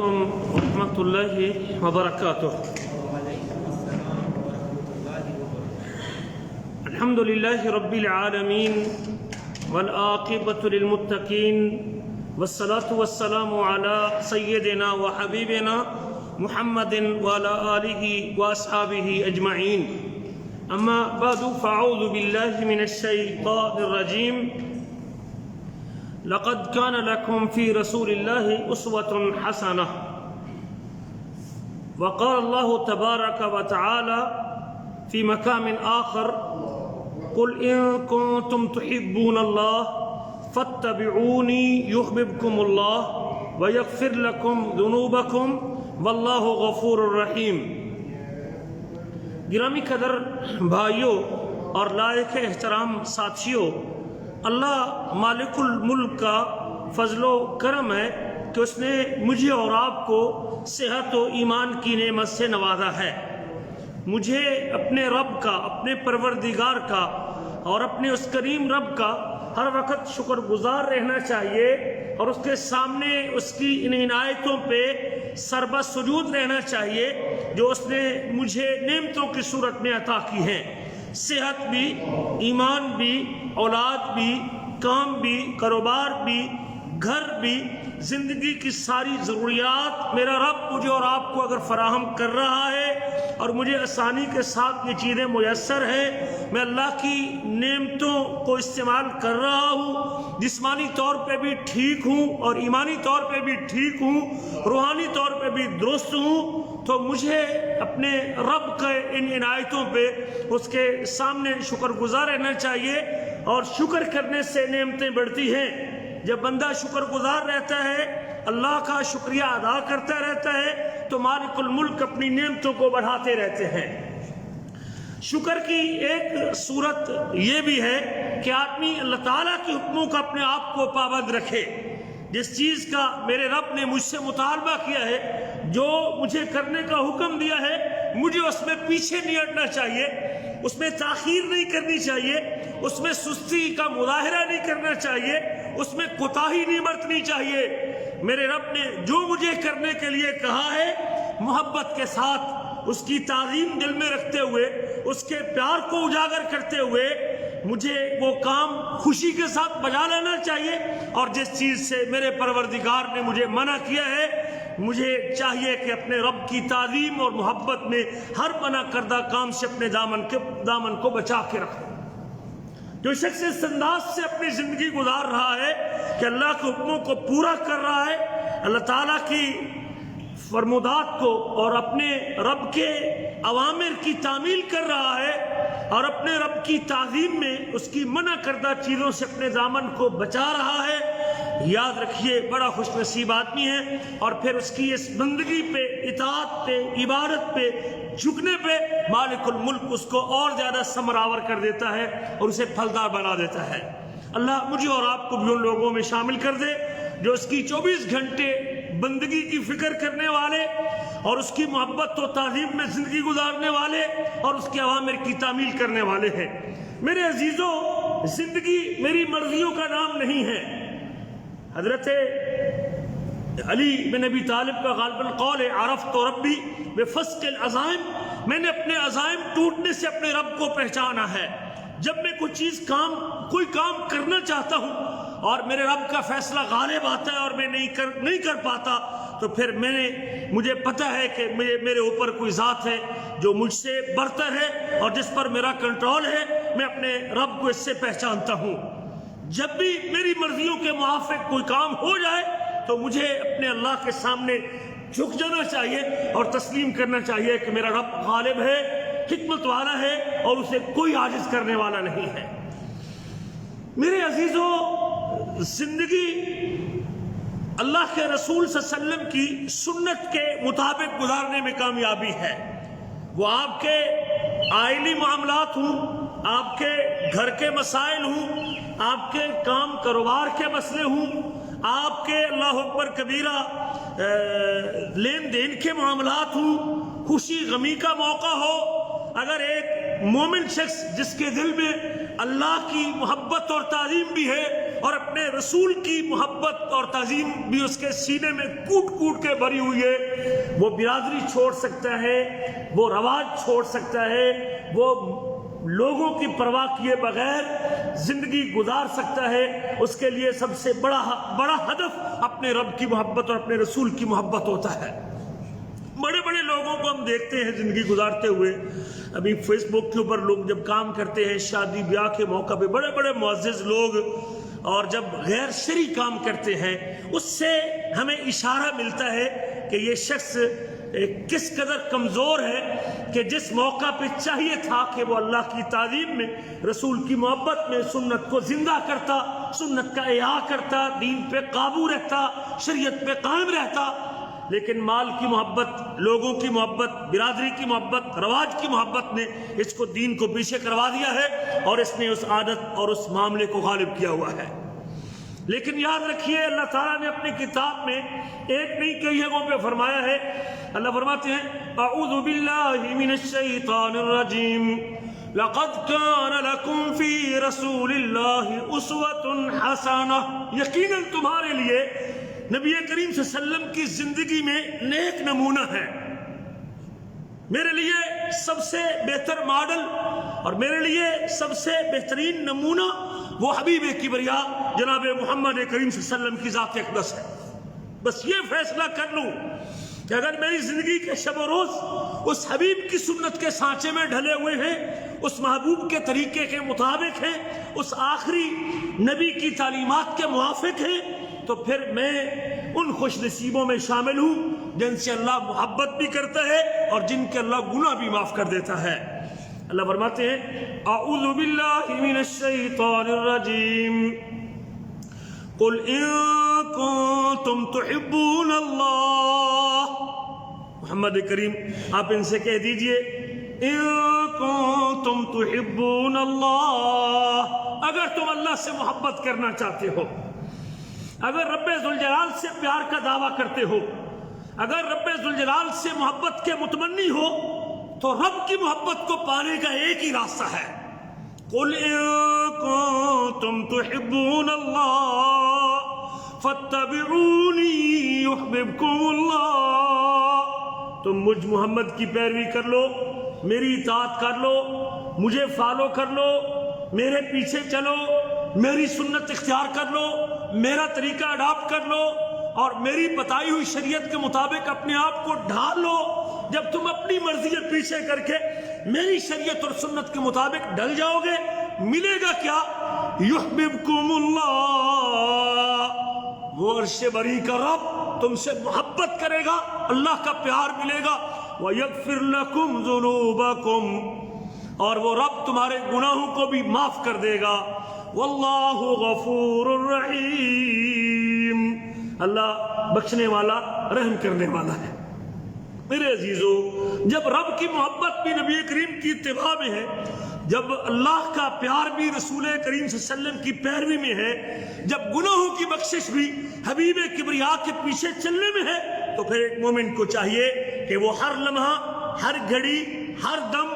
ورحمة الله وبركاته. الحمد لله رب العالمين والعاقبة للمتقين والصلاة والسلام على سيدنا وحبيبنا محمد وعلى آله وأصحابه أجمعين. أما بعد فأعوذ بالله من الشيطان الرجيم. لقد كان لكم في رسول الله أسوة حسنة. وقال الله تبارك وتعالى في مقام آخر: قل إن كنتم تحبون الله فاتبعوني يحببكم الله ويغفر لكم ذنوبكم والله غفور رحيم. گرامی قدر بھائیوں اور لائق احترام ساتھیوں، اللہ مالک الملک کا فضل و کرم ہے کہ اس نے مجھے اور آپ کو صحت و ایمان کی نعمت سے نوازا ہے. مجھے اپنے رب کا، اپنے پروردگار کا اور اپنے اس کریم رب کا ہر وقت شکر گزار رہنا چاہیے اور اس کے سامنے اس کی ان عنایتوں پہ سربہ سجود رہنا چاہیے جو اس نے مجھے نعمتوں کی صورت میں عطا کی ہیں. صحت بھی، ایمان بھی، اولاد بھی، کام بھی، کاروبار بھی، گھر بھی، زندگی کی ساری ضروریات میرا رب مجھے اور آپ کو اگر فراہم کر رہا ہے اور مجھے آسانی کے ساتھ یہ چیزیں میسر ہیں، میں اللہ کی نعمتوں کو استعمال کر رہا ہوں، جسمانی طور پہ بھی ٹھیک ہوں اور ایمانی طور پہ بھی ٹھیک ہوں، روحانی طور پہ بھی درست ہوں، تو مجھے اپنے رب کے ان عنایتوں پہ اس کے سامنے شکر گزار رہنا چاہیے. اور شکر کرنے سے نعمتیں بڑھتی ہیں. جب بندہ شکر گزار رہتا ہے، اللہ کا شکریہ ادا کرتا رہتا ہے، تو مالک الملک اپنی نعمتوں کو بڑھاتے رہتے ہیں. شکر کی ایک صورت یہ بھی ہے کہ آدمی اللہ تعالیٰ کے حکموں کا اپنے آپ کو پابند رکھے. جس چیز کا میرے رب نے مجھ سے مطالبہ کیا ہے، جو مجھے کرنے کا حکم دیا ہے، مجھے اس میں پیچھے نہیں ہٹنا چاہیے، اس میں تاخیر نہیں کرنی چاہیے، اس میں سستی کا مظاہرہ نہیں کرنا چاہیے، اس میں کوتاہی نہیں برتنی چاہیے. میرے رب نے جو مجھے کرنے کے لیے کہا ہے، محبت کے ساتھ اس کی تعظیم دل میں رکھتے ہوئے، اس کے پیار کو اجاگر کرتے ہوئے مجھے وہ کام خوشی کے ساتھ بجا لینا چاہیے. اور جس چیز سے میرے پروردگار نے مجھے منع کیا ہے، مجھے چاہیے کہ اپنے رب کی تعظیم اور محبت میں ہر منع کردہ کام سے اپنے دامن کو بچا کے رکھوں. جو شخص اس انداز سے اپنی زندگی گزار رہا ہے کہ اللہ کے حکموں کو پورا کر رہا ہے، اللہ تعالیٰ کی فرمودات کو اور اپنے رب کے اوامر کی تعمیل کر رہا ہے اور اپنے رب کی تعظیم میں اس کی منع کردہ چیزوں سے اپنے دامن کو بچا رہا ہے، یاد رکھیے بڑا خوش نصیب آدمی ہے. اور پھر اس کی اس بندگی پہ، اطاعت پہ، عبادت پہ، جھکنے پہ مالک الملک اس کو اور زیادہ ثمرآور کر دیتا ہے اور اسے پھلدار بنا دیتا ہے. اللہ مجھے اور آپ کو بھی ان لوگوں میں شامل کر دے جو اس کی 24 گھنٹے بندگی کی فکر کرنے والے اور اس کی محبت و تعظیم میں زندگی گزارنے والے اور اس کے اوامر کی تعمیل کرنے والے ہیں. میرے عزیزوں، زندگی میری مرضیوں کا نام نہیں ہے. حضرت علی بن ابی طالب کا غالب القول ہے: عرفت ربی بفسق العزائم. میں نے اپنے عزائم ٹوٹنے سے اپنے رب کو پہچانا ہے. جب میں کوئی کام کرنا چاہتا ہوں اور میرے رب کا فیصلہ غالب آتا ہے اور میں نہیں کر پاتا، تو پھر مجھے پتہ ہے کہ میرے اوپر کوئی ذات ہے جو مجھ سے برتر ہے اور جس پر میرا کنٹرول ہے. میں اپنے رب کو اس سے پہچانتا ہوں. جب بھی میری مرضیوں کے موافق کوئی کام ہو جائے تو مجھے اپنے اللہ کے سامنے جھک جانا چاہیے اور تسلیم کرنا چاہیے کہ میرا رب غالب ہے، حکمت والا ہے اور اسے کوئی عاجز کرنے والا نہیں ہے. میرے عزیزوں، زندگی اللہ کے رسول صلی اللہ علیہ وسلم کی سنت کے مطابق گزارنے میں کامیابی ہے. وہ آپ کے آئلی معاملات ہوں، آپ کے گھر کے مسائل ہوں، آپ کے کام کاروبار کے مسئلے ہوں، آپ کے اللہ اکبر کبیرہ لین دین کے معاملات ہوں، خوشی غمی کا موقع ہو، اگر ایک مومن شخص جس کے دل میں اللہ کی محبت اور تعظیم بھی ہے اور اپنے رسول کی محبت اور تعظیم بھی اس کے سینے میں کوٹ کوٹ کے بھری ہوئی ہے، وہ برادری چھوڑ سکتا ہے، وہ رواج چھوڑ سکتا ہے، وہ لوگوں کی پرواہ کیے بغیر زندگی گزار سکتا ہے۔ اس کے لیے سب سے بڑا ہدف اپنے رب کی محبت اور اپنے رسول کی محبت ہوتا ہے۔ بڑے بڑے لوگوں کو ہم دیکھتے ہیں زندگی گزارتے ہوئے، ابھی فیس بک کے اوپر لوگ جب کام کرتے ہیں شادی بیاہ کے موقع پہ، بڑے بڑے معزز لوگ، اور جب غیر شرعی کام کرتے ہیں اس سے ہمیں اشارہ ملتا ہے کہ یہ شخص کس قدر کمزور ہے، کہ جس موقع پہ چاہیے تھا کہ وہ اللہ کی تعظیم میں، رسول کی محبت میں سنت کو زندہ کرتا، سنت کا احیا کرتا، دین پہ قابو رہتا، شریعت پہ قائم رہتا، لیکن مال کی محبت، لوگوں کی محبت، برادری کی محبت، رواج کی محبت نے اس کو دین کو پیچھے کروا دیا ہے، اور اس نے اس عادت اور اس معاملے کو غالب کیا ہوا ہے۔ لیکن یاد رکھیے اللہ تعالیٰ نے اپنی کتاب میں ایک نہیں کئی جگہوں پہ فرمایا ہے۔ اللہ فرماتے ہیں اعوذ باللہ من الشیطان الرجیم لقد کان لکم فی رسول اللہ اسوۃ حسنہ، یقیناً تمہارے لیے نبی کریم صلی اللہ علیہ وسلم کی زندگی میں نیک نمونہ ہے۔ میرے لیے سب سے بہتر ماڈل اور میرے لیے سب سے بہترین نمونہ وہ حبیب کبریا جناب محمد کریم صلی اللہ علیہ وسلم کی ذات اقدس ہے۔ بس یہ فیصلہ کر لوں کہ اگر میری زندگی کے شب و روز اس حبیب کی سنت کے سانچے میں ڈھلے ہوئے ہیں، اس محبوب کے طریقے کے مطابق ہیں، اس آخری نبی کی تعلیمات کے موافق ہیں، تو پھر میں ان خوش نصیبوں میں شامل ہوں جن سے اللہ محبت بھی کرتا ہے اور جن کے اللہ گناہ بھی معاف کر دیتا ہے۔ اللہ فرماتے ہیں اعوذ باللہ من الشیطان الرجیم قل ان کنتم تحبون اللہ، محمد کریم آپ ان سے کہہ دیجئے ان کنتم تحبون اللہ، اگر تم اللہ سے محبت کرنا چاہتے ہو، اگر رب ذوالجلال سے پیار کا دعویٰ کرتے ہو، اگر رب ذوالجلال سے محبت کے متمنی ہو، تو رب کی محبت کو پانے کا ایک ہی راستہ ہے۔ قل ان کنتم تحبون اللہ فاتبعونی یحببکم اللہ، تم مجھ محمد کی پیروی کر لو، میری اطاعت کر لو، مجھے فالو کر لو، میرے پیچھے چلو، میری سنت اختیار کر لو، میرا طریقہ اڈاپٹ کر لو، اور میری بتائی ہوئی شریعت کے مطابق اپنے آپ کو ڈھال لو۔ جب تم اپنی مرضی کے پیچھے کر کے میری شریعت اور سنت کے مطابق ڈھل جاؤ گے، ملے گا کیا؟ یحببکم اللہ، وہ عرش بری کا رب تم سے محبت کرے گا، اللہ کا پیار ملے گا، وَيَغْفِرْ لَكُمْ ذُنُوبَكُمْ، اور وہ رب تمہارے گناہوں کو بھی معاف کر دے گا، واللہ غفور الرحیم، اللہ بخشنے والا رحم کرنے والا ہے۔ میرے عزیزو، جب رب کی محبت بھی نبی کریم کی اتباع میں ہے، جب اللہ کا پیار بھی رسول کریم صلی اللہ علیہ وسلم کی پیروی میں ہے، جب گناہوں کی بخشش بھی حبیب کبریا کے پیچھے چلنے میں ہے، تو پھر ایک مومن کو چاہیے کہ وہ ہر لمحہ، ہر گھڑی، ہر دم،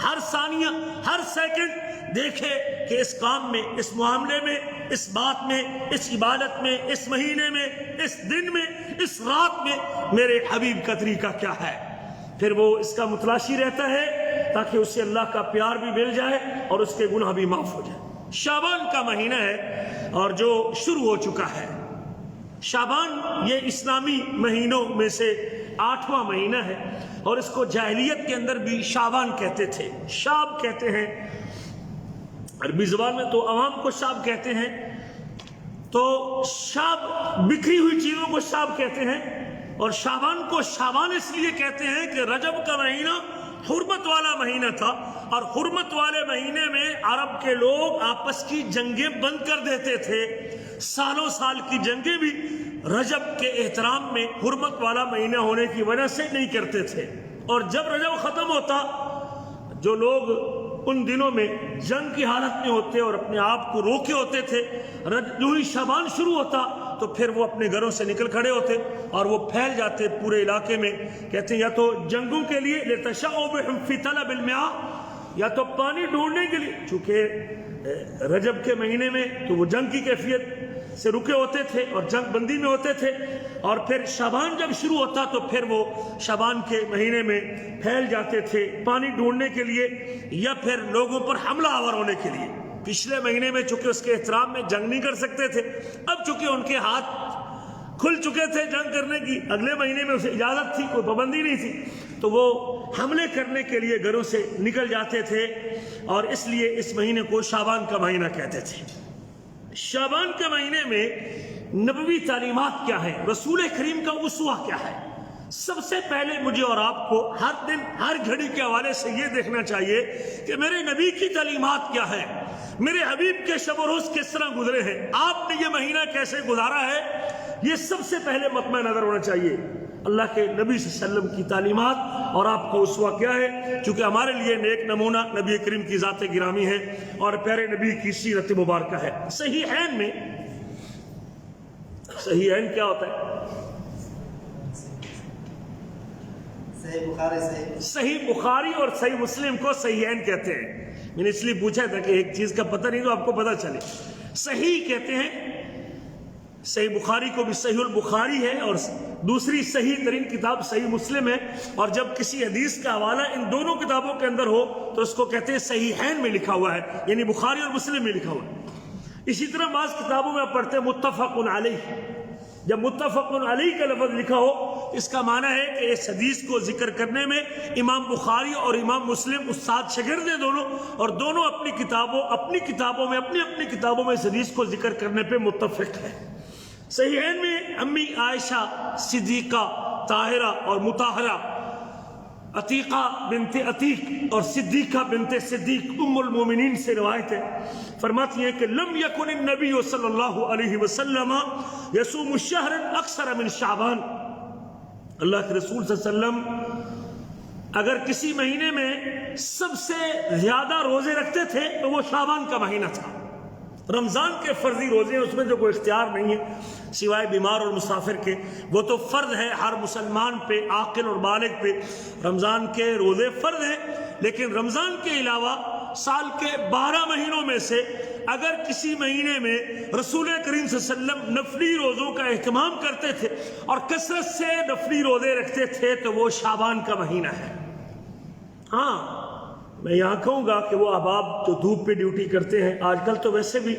ہر ثانیہ، ہر سیکنڈ دیکھے کہ اس کام میں، اس معاملے میں، اس بات میں، اس عبادت میں، اس مہینے میں، اس دن میں، اس رات میں میرے حبیب کا طریقہ کیا ہے۔ پھر وہ اس کا متلاشی رہتا ہے تاکہ اسے اللہ کا پیار بھی مل جائے اور اس کے گناہ بھی معاف ہو جائے۔ شعبان کا مہینہ ہے اور جو شروع ہو چکا ہے۔ شعبان یہ اسلامی مہینوں میں سے 8واں مہینہ ہے، اور اس کو جاہلیت کے اندر بھی شعبان کہتے تھے، شاب کہتے ہیں، عربی زبان میں تو عوام کو شاب کہتے ہیں، تو شاب بکھری ہوئی چیزوں کو شاب کہتے ہیں، اور شعبان کو شعبان اس لیے کہتے ہیں کہ رجب کا مہینہ حرمت والا مہینہ تھا، اور حرمت والے مہینے میں عرب کے لوگ آپس کی جنگیں بند کر دیتے تھے، سالوں سال کی جنگیں بھی رجب کے احترام میں حرمت والا مہینہ ہونے کی وجہ سے نہیں کرتے تھے۔ اور جب رجب ختم ہوتا، جو لوگ ان دنوں میں جنگ کی حالت میں ہوتے اور اپنے آپ کو روکے ہوتے تھے، جو ہی شعبان شروع ہوتا تو پھر وہ اپنے گھروں سے نکل کھڑے ہوتے اور وہ پھیل جاتے پورے علاقے میں، کہتے ہیں یا تو جنگوں کے لیے لِتَشَعُّبِهِمْ فِي طَلَبِ الْمِيَاهِ، یا تو پانی ڈھونڈنے کے لیے، چونکہ رجب کے مہینے میں تو وہ جنگ کی کیفیت سے رکے ہوتے تھے اور جنگ بندی میں ہوتے تھے، اور پھر شعبان جب شروع ہوتا تو پھر وہ شعبان کے مہینے میں پھیل جاتے تھے پانی ڈھونڈنے کے لیے یا پھر لوگوں پر حملہ آور ہونے کے لیے۔ پچھلے مہینے میں چونکہ اس کے احترام میں جنگ نہیں کر سکتے تھے، اب چونکہ ان کے ہاتھ کھل چکے تھے جنگ کرنے کی، اگلے مہینے میں اسے اجازت تھی، کوئی پابندی نہیں تھی، تو وہ حملے کرنے کے لیے گھروں سے نکل جاتے تھے، اور اس لیے اس مہینے کو شعبان کا مہینہ کہتے تھے۔ شعبان کے مہینے میں نبوی تعلیمات کیا ہیں، رسول کریم کا اسوہ کیا ہے؟ سب سے پہلے مجھے اور آپ کو ہر دن ہر گھڑی کے حوالے سے یہ دیکھنا چاہیے کہ میرے نبی کی تعلیمات کیا ہے، میرے حبیب کے شب و روز کس طرح گزرے ہیں، آپ نے یہ مہینہ کیسے گزارا ہے، یہ سب سے پہلے مطمع نظر ہونا چاہیے۔ اللہ کے نبی صلی اللہ علیہ وسلم کی تعلیمات اور آپ کا اسوہ کیا ہے، چونکہ ہمارے لیے نیک نمونہ نبی کریم کی ذات گرامی ہے اور پیارے نبی کی سیرت مبارکہ ہے۔ صحیحین میں، صحیحین کیا ہوتا ہے؟ صحیح بخاری اور صحیح مسلم کو صحیحین کہتے ہیں۔ میں نے اس لیے پوچھا تھا کہ ایک چیز کا پتہ نہیں تو آپ کو پتہ چلے۔ صحیح کہتے ہیں، صحیح بخاری کو بھی صحیح البخاری ہے اور دوسری صحیح ترین کتاب صحیح مسلم ہے، اور جب کسی حدیث کا حوالہ ان دونوں کتابوں کے اندر ہو تو اس کو کہتے ہیں صحیحین میں لکھا ہوا ہے، یعنی بخاری اور مسلم میں لکھا ہوا ہے۔ اسی طرح بعض کتابوں میں آپ پڑھتے ہیں متفق علیہ، جب متفق علیہ کا لفظ لکھا ہو اس کا معنی ہے کہ اس حدیث کو ذکر کرنے میں امام بخاری اور امام مسلم استاد شاگرد ہیں دونوں، اور دونوں اپنی کتابوں میں اس حدیث کو ذکر کرنے پہ متفق ہیں۔ صحیحین میں امی عائشہ صدیقہ طاہرہ اور مطہرہ، عتیقہ بنت عتیق اور صدیقہ بنت صدیق ام المومنین سے روایت ہے، فرماتی ہیں کہ لم یکن النبی صلی اللہ علیہ وسلم یصوم الشہر اکثر من شعبان، اللہ کے رسول صلی اللہ علیہ وسلم اگر کسی مہینے میں سب سے زیادہ روزے رکھتے تھے تو وہ شعبان کا مہینہ تھا۔ رمضان کے فرضی روزے ہیں، اس میں جو کوئی اختیار نہیں ہے سوائے بیمار اور مسافر کے، وہ تو فرض ہے ہر مسلمان پہ، عاقل اور بالغ پہ، رمضان کے روزے فرض ہیں، لیکن رمضان کے علاوہ سال کے 12 مہینوں میں سے اگر کسی مہینے میں رسول کریم صلی اللہ علیہ وسلم نفلی روزوں کا اہتمام کرتے تھے اور کثرت سے نفلی روزے رکھتے تھے تو وہ شعبان کا مہینہ ہے۔ ہاں میں یہاں کہوں گا کہ وہ احباب جو دھوپ پہ ڈیوٹی کرتے ہیں، آج کل تو ویسے بھی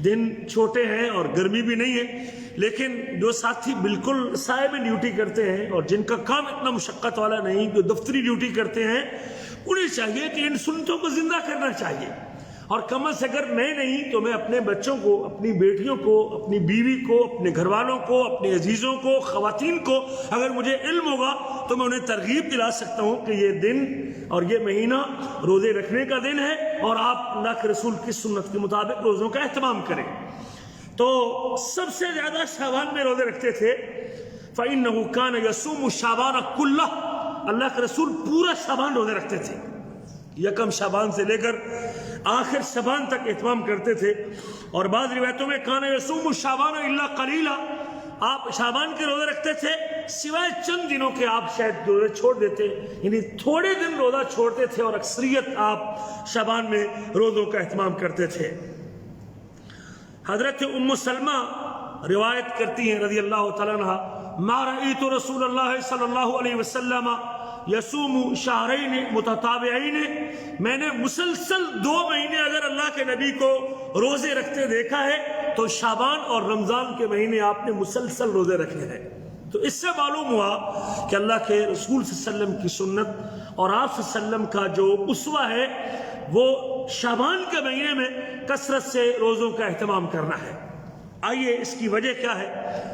دن چھوٹے ہیں اور گرمی بھی نہیں ہے، لیکن جو ساتھی بالکل سائے میں ڈیوٹی کرتے ہیں اور جن کا کام اتنا مشقت والا نہیں، جو دفتری ڈیوٹی کرتے ہیں، انہیں چاہیے کہ ان سنتوں کو زندہ کرنا چاہیے، اور کم از اگر میں نہیں تو میں اپنے بچوں کو، اپنی بیٹیوں کو، اپنی بیوی کو، اپنے گھر والوں کو، اپنے عزیزوں کو، خواتین کو اگر مجھے علم ہوگا تو میں انہیں ترغیب دلا سکتا ہوں کہ یہ دن اور یہ مہینہ روزے رکھنے کا دن ہے اور آپ اللہ کے رسول کی سنت کے مطابق روزوں کا اہتمام کریں۔ تو سب سے زیادہ شعبان میں روزے رکھتے تھے، فَإِنَّهُ كَانَ يَصُومُ شَعْبَانَ كُلَّهُ، اللہ کے رسول پورا شعبان روزے رکھتے تھے، یکم شعبان سے لے کر آخر شعبان تک اہتمام کرتے تھے، اور بعض روایتوں میں کان یصوم شعبان الا قلیلا، آپ شعبان کے روزے رکھتے تھے سوائے چند دنوں کے آپ شاید روزے چھوڑ دیتے، یعنی تھوڑے دن روزہ چھوڑتے تھے اور اکثریت آپ شعبان میں روزوں کا اہتمام کرتے تھے۔ حضرت ام سلمہ روایت کرتی ہیں رضی اللہ تعالیٰ عنہ، ما رأیت رسول اللہ صلی اللہ علیہ وسلم یصوم شہرین متتابعین، میں نے مسلسل 2 مہینے اگر اللہ کے نبی کو روزے رکھتے دیکھا ہے تو شعبان اور رمضان کے مہینے آپ نے مسلسل روزے رکھے ہیں۔ تو اس سے معلوم ہوا کہ اللہ کے رسول صلی اللہ علیہ وسلم کی سنت اور آپ صلی اللہ علیہ وسلم کا جو اسوہ ہے وہ شعبان کے مہینے میں کثرت سے روزوں کا اہتمام کرنا ہے۔ آئیے اس کی وجہ کیا ہے؟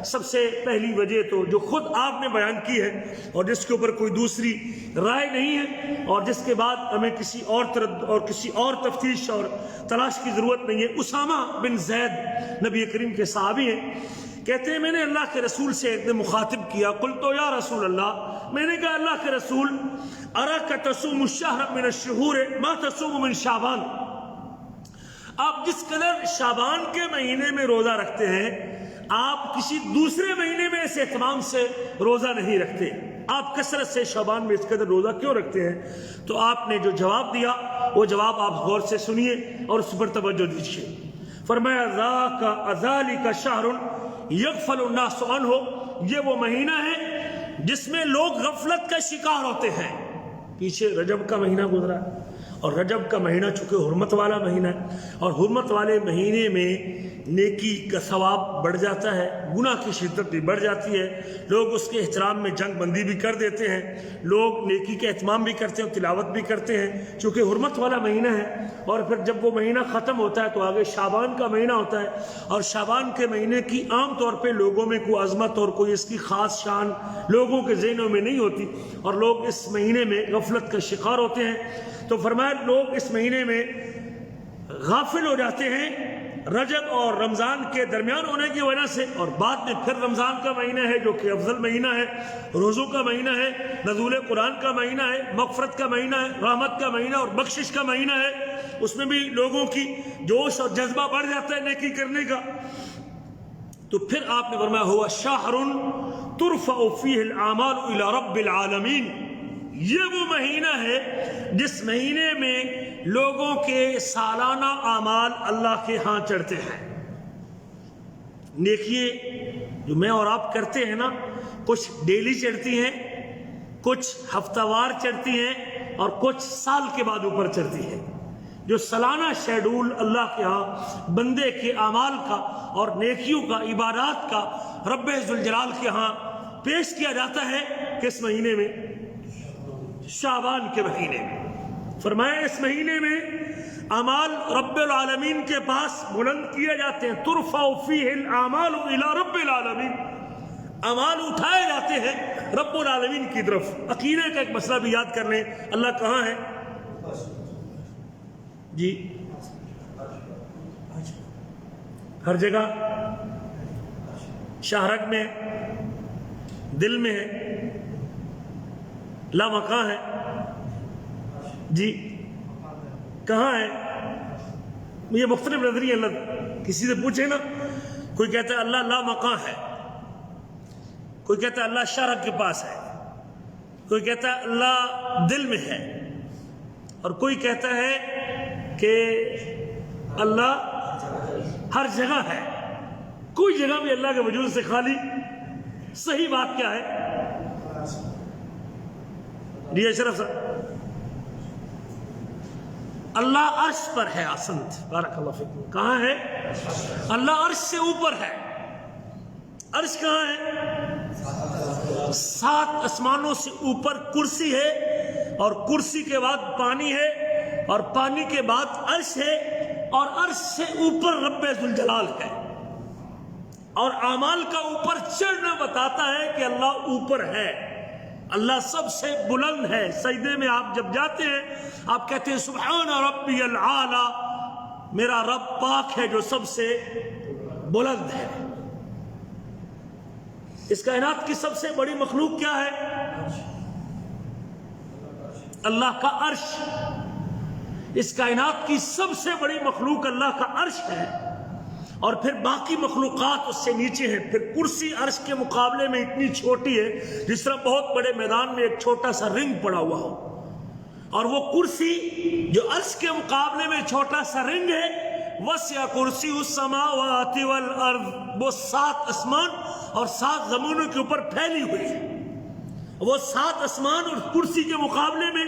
سب سے پہلی وجہ تو جو خود آپ نے بیان کی ہے اور جس کے اوپر کوئی دوسری رائے نہیں ہے اور جس کے بعد ہمیں کسی اور تفتیش اور تلاش کی ضرورت نہیں ہے، اسامہ بن زید نبی کریم کے صحابی ہیں، کہتے ہیں میں نے اللہ کے رسول سے ایک دن مخاطب کیا، قلت یا رسول اللہ، میں نے کہا اللہ کے رسول، اراک تصوم الشہر من الشہور ما تصوم من شعبان، آپ جس قدر شعبان کے مہینے میں روزہ رکھتے ہیں آپ کسی دوسرے مہینے میں اس اہتمام سے روزہ نہیں رکھتے۔ آپ کثرت سے شعبان میں اس قدر روزہ کیوں رکھتے ہیں؟ تو آپ نے جو جواب دیا وہ جواب آپ غور سے سنیے اور اس پر توجہ دیجیے۔ فرمایا ذالک شہر یغفل الناس عنہ، یہ وہ مہینہ ہے جس میں لوگ غفلت کا شکار ہوتے ہیں۔ پیچھے رجب کا مہینہ گزرا ہے، اور رجب کا مہینہ چونکہ حرمت والا مہینہ ہے، اور حرمت والے مہینے میں نیکی کا ثواب بڑھ جاتا ہے، گناہ کی شدت بھی بڑھ جاتی ہے، لوگ اس کے احترام میں جنگ بندی بھی کر دیتے ہیں، لوگ نیکی کا اہتمام بھی کرتے ہیں اور تلاوت بھی کرتے ہیں چونکہ حرمت والا مہینہ ہے۔ اور پھر جب وہ مہینہ ختم ہوتا ہے تو آگے شعبان کا مہینہ ہوتا ہے، اور شعبان کے مہینے کی عام طور پہ لوگوں میں کوئی عظمت اور کوئی اس کی خاص شان لوگوں کے ذہنوں میں نہیں ہوتی، اور لوگ اس مہینے میں غفلت کا شکار ہوتے ہیں۔ تو فرمایا لوگ اس مہینے میں غافل ہو جاتے ہیں رجب اور رمضان کے درمیان ہونے کی وجہ سے، اور بعد میں پھر رمضان کا مہینہ ہے جو کہ افضل مہینہ ہے، روزوں کا مہینہ ہے، نزول قرآن کا مہینہ ہے، مغفرت کا مہینہ ہے، رحمت کا مہینہ اور بخشش کا مہینہ ہے، اس میں بھی لوگوں کی جوش اور جذبہ بڑھ جاتا ہے نیکی کرنے کا۔ تو پھر آپ نے فرمایا ہوا شہر ترفع فیہ الاعمال الی رب العالمین، یہ وہ مہینہ ہے جس مہینے میں لوگوں کے سالانہ اعمال اللہ کے ہاں چڑھتے ہیں۔ دیکھیے جو میں اور آپ کرتے ہیں نا، کچھ ڈیلی چڑھتی ہیں، کچھ ہفتہ وار چڑھتی ہیں، اور کچھ سال کے بعد اوپر چڑھتی ہیں۔ جو سالانہ شیڈول اللہ کے ہاں بندے کے اعمال کا اور نیکیوں کا، عبادات کا رب ذوالجلال کے ہاں پیش کیا جاتا ہے کس مہینے میں؟ شعبان کے مہینے میں۔ فرمایا اس مہینے میں اعمال رب العالمین کے پاس بلند کیے جاتے ہیں، ترفع فیہ الاعمال الی رب العالمین، اعمال اٹھائے جاتے ہیں رب العالمین کی طرف۔ عقیدے کا ایک مسئلہ بھی یاد کر لیں، اللہ کہاں ہے؟ جی ہر جگہ، شاہرگ میں، دل میں ہے، لا مکاں ہے، جی کہاں ہے؟ یہ مختلف نظریے اللہ، کسی سے پوچھے نا، کوئی کہتا ہے اللہ لا مکاں ہے، کوئی کہتا ہے اللہ شاہرگ کے پاس ہے، کوئی کہتا ہے اللہ دل میں ہے، اور کوئی کہتا ہے کہ اللہ ہر جگہ ہے، کوئی جگہ بھی اللہ کے وجود سے خالی۔ صحیح بات کیا ہے؟ جی اشرف صاحب، اللہ عرش پر ہے، آسنت، بارک اللہ فیکم۔ کہاں ہے؟ اللہ عرش سے اوپر ہے۔ عرش کہاں ہے؟ 7 آسمانوں سے اوپر کرسی ہے، اور کرسی کے بعد پانی ہے، اور پانی کے بعد عرش ہے، اور عرش سے اوپر رب ذوالجلال ہے۔ اور اعمال کا اوپر چڑھنا بتاتا ہے کہ اللہ اوپر ہے، اللہ سب سے بلند ہے۔ سجدے میں آپ جب جاتے ہیں آپ کہتے ہیں سبحان ربی العالی، میرا رب پاک ہے جو سب سے بلند ہے۔ اس کائنات کی سب سے بڑی مخلوق کیا ہے؟ اللہ کا عرش۔ اس کائنات کی سب سے بڑی مخلوق اللہ کا عرش ہے، اور پھر باقی مخلوقات اس سے نیچے ہیں۔ پھر کرسی عرش کے مقابلے میں اتنی چھوٹی ہے جس طرح بہت بڑے میدان میں ایک چھوٹا سا رنگ پڑا ہوا ہو، اور وہ کرسی جو عرش کے مقابلے میں چھوٹا سا رنگ ہے، وسع کرسی السماوات والارض، وہ 7 آسمان اور 7 زمینوں کے اوپر پھیلی ہوئی ہے۔ وہ 7 آسمان اور کرسی کے مقابلے میں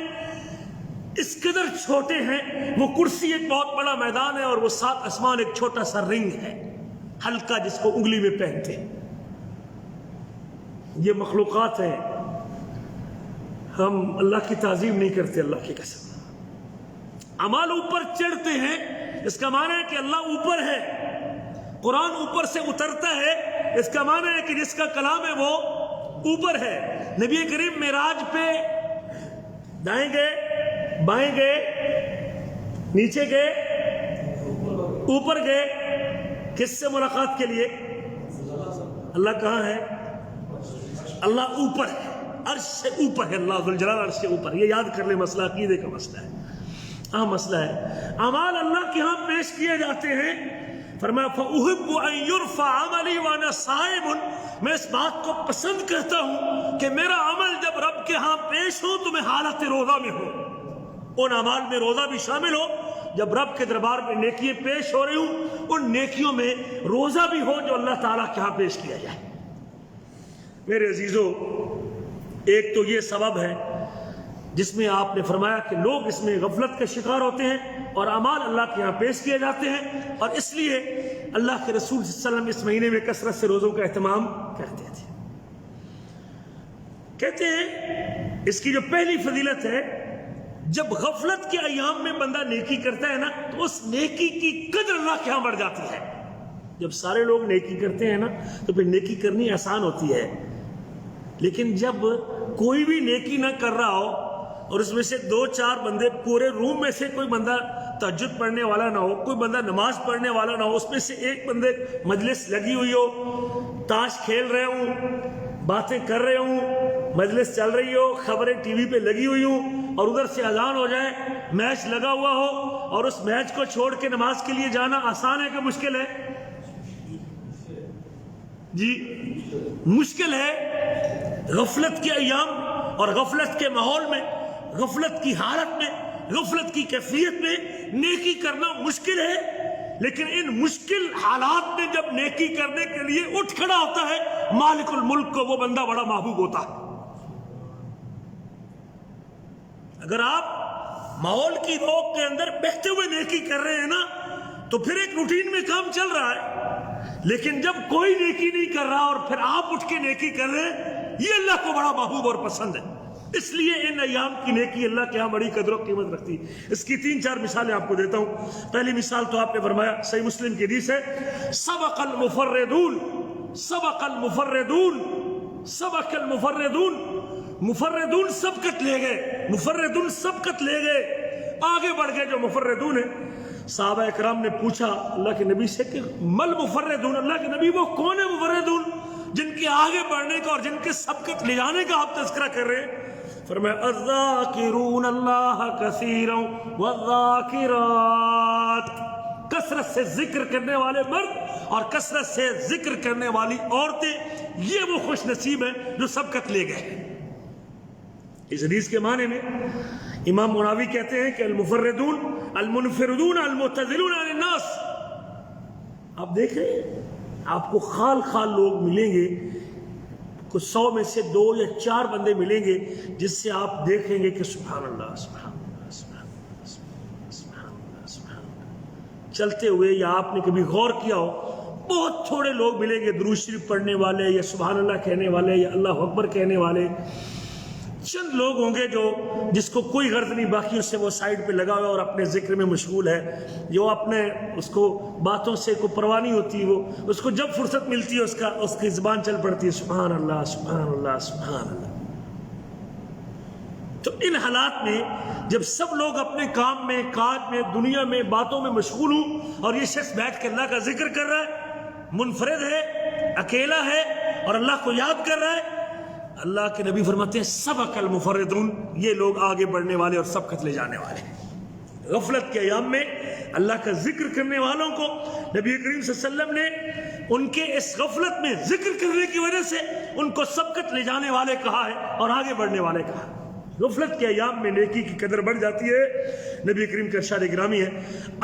اس قدر چھوٹے ہیں، وہ کرسی ایک بہت بڑا میدان ہے، اور وہ 7 آسمان ایک چھوٹا سا رنگ ہے ہلکا جس کو انگلی میں پہنتے ہیں۔ یہ مخلوقات ہیں، ہم اللہ کی تعظیم نہیں کرتے، اللہ کی قسم۔ اعمال اوپر چڑھتے ہیں، اس کا معنی ہے کہ اللہ اوپر ہے۔ قرآن اوپر سے اترتا ہے، اس کا معنی ہے کہ جس کا کلام ہے وہ اوپر ہے۔ نبی کریم معراج پہ دائیں گئے، بائیں گئے، نیچے گئے، اوپر گئے، کس سے ملاقات کے لیے؟ اللہ کہاں ہے؟ اللہ اوپر ہے، عرش سے اوپر ہے، اللہ ذوالجلال عرش سے اوپر۔ یہ یاد کر لیں، مسئلہ عقیدے کا مسئلہ ہے، اہم مسئلہ ہے۔ اعمال اللہ کے ہاں پیش کیے جاتے ہیں۔ فرمایا فَأُحِبُّ أَن يُرْفَعَ عَمَلِي وَأَنَا صَائِمٌ، میں اس بات کو پسند کرتا ہوں کہ میرا عمل جب پیش ہو تمہیں حالت روزہ میں ہو، ان اعمال میں روزہ بھی شامل ہو، جب رب کے دربار میں نیکیاں پیش ہو رہی ہوں ان نیکیوں میں روزہ بھی ہو جو اللہ تعالیٰ کے ہاں پیش کیا جائے۔ میرے عزیزو، ایک تو یہ سبب ہے جس میں آپ نے فرمایا کہ لوگ اس میں غفلت کے شکار ہوتے ہیں اور اعمال اللہ کے یہاں پیش کیے جاتے ہیں، اور اس لیے اللہ کے رسول صلی اللہ علیہ وسلم اس مہینے میں کثرت سے روزوں کا اہتمام کرتے تھے۔ کہتے ہیں اس کی جو پہلی فضیلت ہے، جب غفلت کے ایام میں بندہ نیکی کرتا ہے نا تو اس نیکی کی قدر اللہ کے ہاں بڑھ جاتی ہے۔ جب سارے لوگ نیکی کرتے ہیں نا تو پھر نیکی کرنی آسان ہوتی ہے، لیکن جب کوئی بھی نیکی نہ کر رہا ہو اور اس میں سے 2-4 بندے، پورے روم میں سے کوئی بندہ تہجد پڑھنے والا نہ ہو، کوئی بندہ نماز پڑھنے والا نہ ہو، اس میں سے ایک بندے مجلس لگی ہوئی ہو، تاش کھیل رہے ہوں، باتیں کر رہے ہوں، مجلس چل رہی ہو، خبریں ٹی وی پہ لگی ہوئی ہوں، اور ادھر سے اذان ہو جائے، میچ لگا ہوا ہو، اور اس میچ کو چھوڑ کے نماز کے لیے جانا آسان ہے کہ مشکل ہے؟ جی مشکل ہے۔ غفلت کے ایام اور غفلت کے ماحول میں، غفلت کی حالت میں، غفلت کی کیفیت میں نیکی کرنا مشکل ہے، لیکن ان مشکل حالات میں جب نیکی کرنے کے لیے اٹھ کھڑا ہوتا ہے مالک الملک کو، وہ بندہ بڑا محبوب ہوتا ہے۔ اگر آپ ماحول کی روک کے اندر بہتے ہوئے نیکی کر رہے ہیں نا تو پھر ایک روٹین میں کام چل رہا ہے، لیکن جب کوئی نیکی نہیں کر رہا اور پھر آپ اٹھ کے نیکی کر رہے ہیں، یہ اللہ کو بڑا محبوب اور پسند ہے۔ اس لیے ان ایام کی نیکی اللہ کے ہاں بڑی قدر و قیمت رکھتی ہے۔ اس کی 3-4 مثالیں آپ کو دیتا ہوں۔ پہلی مثال تو آپ نے فرمایا، صحیح مسلم کی حدیث ہے، سبق المفردون، سبق المفردون، سبق المفردون، مفردون سبقت لے گئے، مفردون سبقت لے گئے، آگے بڑھ گئے جو مفردون ہیں۔ صحابہ اکرام نے پوچھا اللہ کے نبی سے کہ مل مفردون، اللہ کے نبی وہ کون ہے مفردون جن کے آگے بڑھنے کا اور جن کے سبقت لے جانے کا آپ تذکرہ کر رہے ہیں؟ فرمایا الذاکرون اللہ کثیرا والذاکرات، کثرت سے ذکر کرنے والے مرد اور کثرت سے ذکر کرنے والی عورتیں، یہ وہ خوش نصیب ہیں جو سبقت لے گئے۔ اس حدیث کے معنی میں امام مناوی کہتے ہیں کہ المفردون المنفردون المعتزلون عن الناس۔ آپ دیکھیں آپ کو خال خال لوگ ملیں گے، کچھ 100 میں سے 2 یا 4 بندے ملیں گے جس سے آپ دیکھیں گے کہ سبحان اللہ سبحان اللہ سبحان اللہ سبحان اللہ سبحان اللہ چلتے ہوئے، یا آپ نے کبھی غور کیا ہو بہت تھوڑے لوگ ملیں گے درود شریف پڑھنے والے یا سبحان اللہ کہنے والے یا اللہ اکبر کہنے والے، چند لوگ ہوں گے جو جس کو کوئی غرض نہیں، باقی اس سے وہ سائیڈ پہ لگا ہوا اور اپنے ذکر میں مشغول ہے، جو اپنے اس کو باتوں سے کوئی پرواہ نہیں ہوتی، وہ اس کو جب فرصت ملتی ہے اس کی زبان چل پڑتی ہے سبحان اللہ سبحان اللہ سبحان اللہ۔ تو ان حالات میں جب سب لوگ اپنے کام میں، کاج میں، دنیا میں، باتوں میں مشغول ہوں اور یہ شخص بیٹھ کے اللہ کا ذکر کر رہا ہے، منفرد ہے، اکیلا ہے اور اللہ کو یاد کر رہا ہے، اللہ کے نبی فرماتے ہیں سبق المفردون، یہ لوگ آگے بڑھنے والے اور سبقت لے جانے والے۔ غفلت کے ایام میں اللہ کا ذکر کرنے والوں کو نبی کریم صلی اللہ علیہ وسلم نے ان کے اس غفلت میں ذکر کرنے کی وجہ سے ان کو سبقت لے جانے والے کہا ہے اور آگے بڑھنے والے کہا۔ غفلت کے ایام میں نیکی کی قدر بڑھ جاتی ہے۔ نبی کریم کا ارشاد گرامی ہے،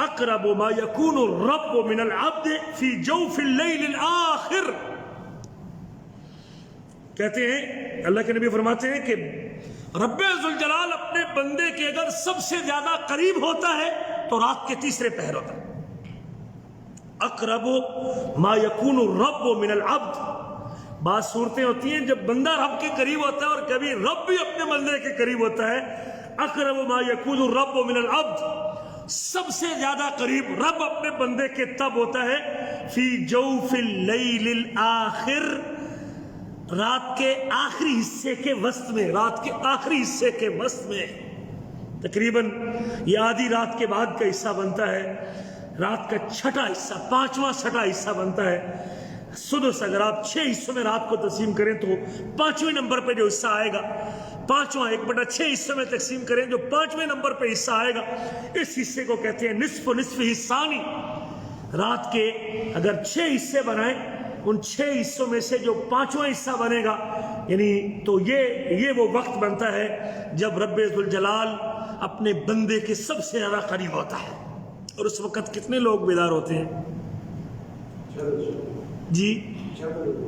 اقرب ما یکون الرب من العبد فی جوف اللیل الاخر، کہتے ہیں اللہ کے نبی فرماتے ہیں کہ رب ذوالجلال اپنے بندے کے اگر سب سے زیادہ قریب ہوتا ہے تو رات کے تیسرے پہر ہوتا ہے۔ اقرب ما یکون الرب من العبد، بعض صورتیں ہوتی ہیں جب بندہ رب کے قریب ہوتا ہے اور کبھی رب بھی اپنے بندے کے قریب ہوتا ہے۔ اقرب ما یکون الرب من العبد، سب سے زیادہ قریب رب اپنے بندے کے تب ہوتا ہے فی جوف اللیل الاخر، رات کے آخری حصے کے وسط میں، رات کے آخری حصے کے وسط میں، تقریباً یہ آدھی رات کے بعد کا حصہ بنتا ہے، رات کا چھٹا حصہ، 5واں چھٹا حصہ بنتا ہے۔ سدس اگر آپ 6 حصوں میں رات کو تقسیم کریں تو 5ویں نمبر پہ جو حصہ آئے گا، 5واں 1/6 حصوں میں تقسیم کریں جو 5ویں نمبر پہ حصہ آئے گا، اس حصے کو کہتے ہیں نصف و نصف حصانی۔ رات کے اگر 6 حصے بنائیں، ان 6 حصوں میں سے جو 5واں حصہ بنے گا یعنی تو یہ وہ وقت بنتا ہے جب رب ذوالجلال اپنے بندے کے سب سے زیادہ قریب ہوتا ہے. اور اس وقت کتنے لوگ بیدار ہوتے ہیں جی؟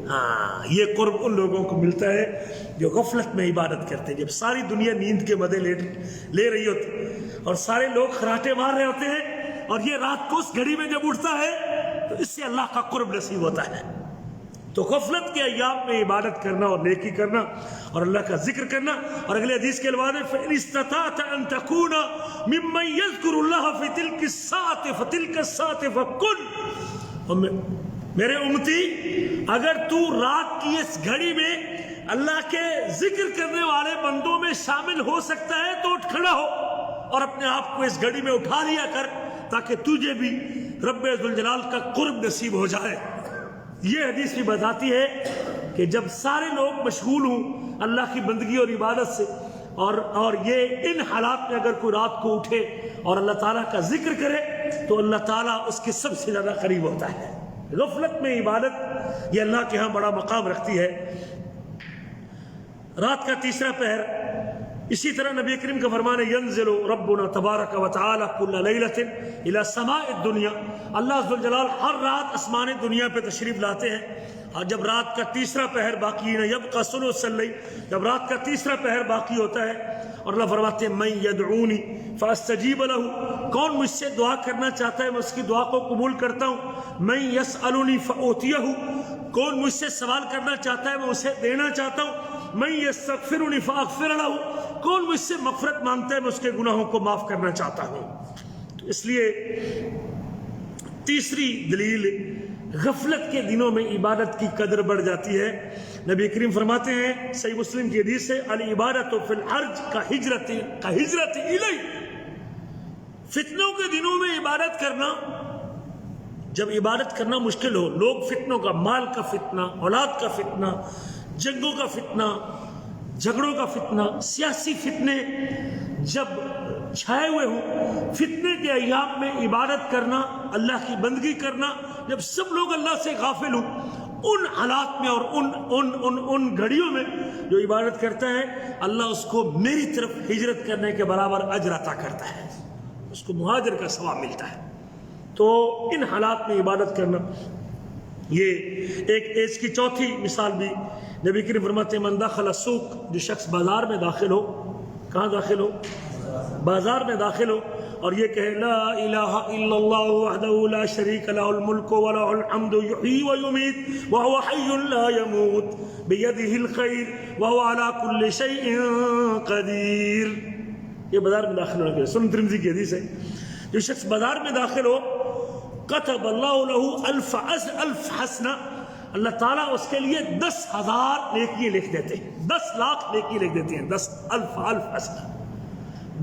ہاں، یہ قرب ان لوگوں کو ملتا ہے جو غفلت میں عبادت کرتے ہیں. جب ساری دنیا نیند کے مزے لے رہی ہوتی اور سارے لوگ خراٹے مار رہے ہوتے ہیں، اور یہ رات کو اس گھڑی میں جب اٹھتا ہے تو اس سے اللہ کا قرب نصیب ہوتا ہے. تو غفلت کے ایام میں عبادت کرنا اور نیکی کرنا اور اللہ کا ذکر کرنا. اور اگلے حدیث کے الفاظ ہیں فَإِنِ اسْتَطَعْتَ أَن تَكُونَ مِمَّن يَذْكُرُ اللَّهَ فِي تِلْكَ السَّاعَةِ فَتِلْكَ السَّاعَةِ فَكُنْ. میرے امتی، اگر تو رات کی اس گھڑی میں اللہ کے ذکر کرنے والے بندوں میں شامل ہو سکتا ہے تو اٹھ کھڑا ہو اور اپنے آپ کو اس گھڑی میں اٹھا لیا کر، تاکہ تجھے بھی رب ذوالجلال کا قرب نصیب ہو جائے. یہ حدیث بھی بتاتی ہے کہ جب سارے لوگ مشغول ہوں اللہ کی بندگی اور عبادت سے، اور یہ ان حالات میں اگر کوئی رات کو اٹھے اور اللہ تعالیٰ کا ذکر کرے تو اللہ تعالیٰ اس کے سب سے زیادہ قریب ہوتا ہے. غفلت میں عبادت یہ اللہ کے ہاں بڑا مقام رکھتی ہے. رات کا تیسرا پہر، اسی طرح نبی کریم کا فرمان ہے ینزل ربنا تبارک و تعالی کل لیلۃ الی سماء الدنیا. اللہ ذوالجلال ہر رات آسمان دنیا پہ تشریف لاتے ہیں. اور جب رات کا تیسرا پہر باقی ہے، یبقى ثلث اللیل، جب رات کا تیسرا پہر باقی ہوتا ہے اور اللہ فرماتے ہیں من یدعونی فاستجیب له، کون مجھ سے دعا کرنا چاہتا ہے میں اس کی دعا کو قبول کرتا ہوں. من یسألنی فأوتیہ، کون مجھ سے سوال کرنا چاہتا ہے میں اسے دینا چاہتا ہوں. من یستغفرنی فاغفر له، کون مجھ سے مغفرت مانگتا ہے میں اس کے گناہوں کو معاف کرنا چاہتا ہوں. تو اس لیے تیسری دلیل، غفلت کے دنوں میں عبادت کی قدر بڑھ جاتی ہے. نبی کریم فرماتے ہیں صحیح مسلم کی حدیث ہے العبادۃ فی الحرج کا ہجرت الی. فتنوں کے دنوں میں عبادت کرنا، جب عبادت کرنا مشکل ہو، لوگ فتنوں کا، مال کا فتنہ، اولاد کا فتنہ، جنگوں کا فتنہ، جھگڑوں کا فتنہ، سیاسی فتنے جب چھائے ہوئے ہوں، فتنے کے ایام میں عبادت کرنا، اللہ کی بندگی کرنا، جب سب لوگ اللہ سے غافل ہوں، ان حالات میں اور ان گھڑیوں میں جو عبادت کرتا ہے اللہ اس کو میری طرف ہجرت کرنے کے برابر اجر عطا کرتا ہے، اس کو مہاجر کا ثواب ملتا ہے. تو ان حالات میں عبادت کرنا، یہ ایک کی چوتھی مثال بھی نبی کریم فرماتے ہیں من دخل السوق، جو شخص بازار میں داخل ہو، کہاں داخل ہو؟ بازار میں داخل ہو اور یہ کہے لا الہ الا اللہ وحدہ لا شریک لہ الملک ولہ الحمد یحیی ویمیت وہو حی لا یموت بیدہ الخیر وہو علی کل شیء قدیر. یہ بازار میں داخل ہونے کے لیے سنن ترمذی کی حدیث ہے. جو شخص بازار میں داخل ہو کتب اللہ لہ الف حسنہ، اللہ تعالیٰ اس کے لیے 10,000 نیکی لکھ دیتے ہیں، 10 لاکھ نیکی لکھ دیتے ہیں. 10,000 حسنہ،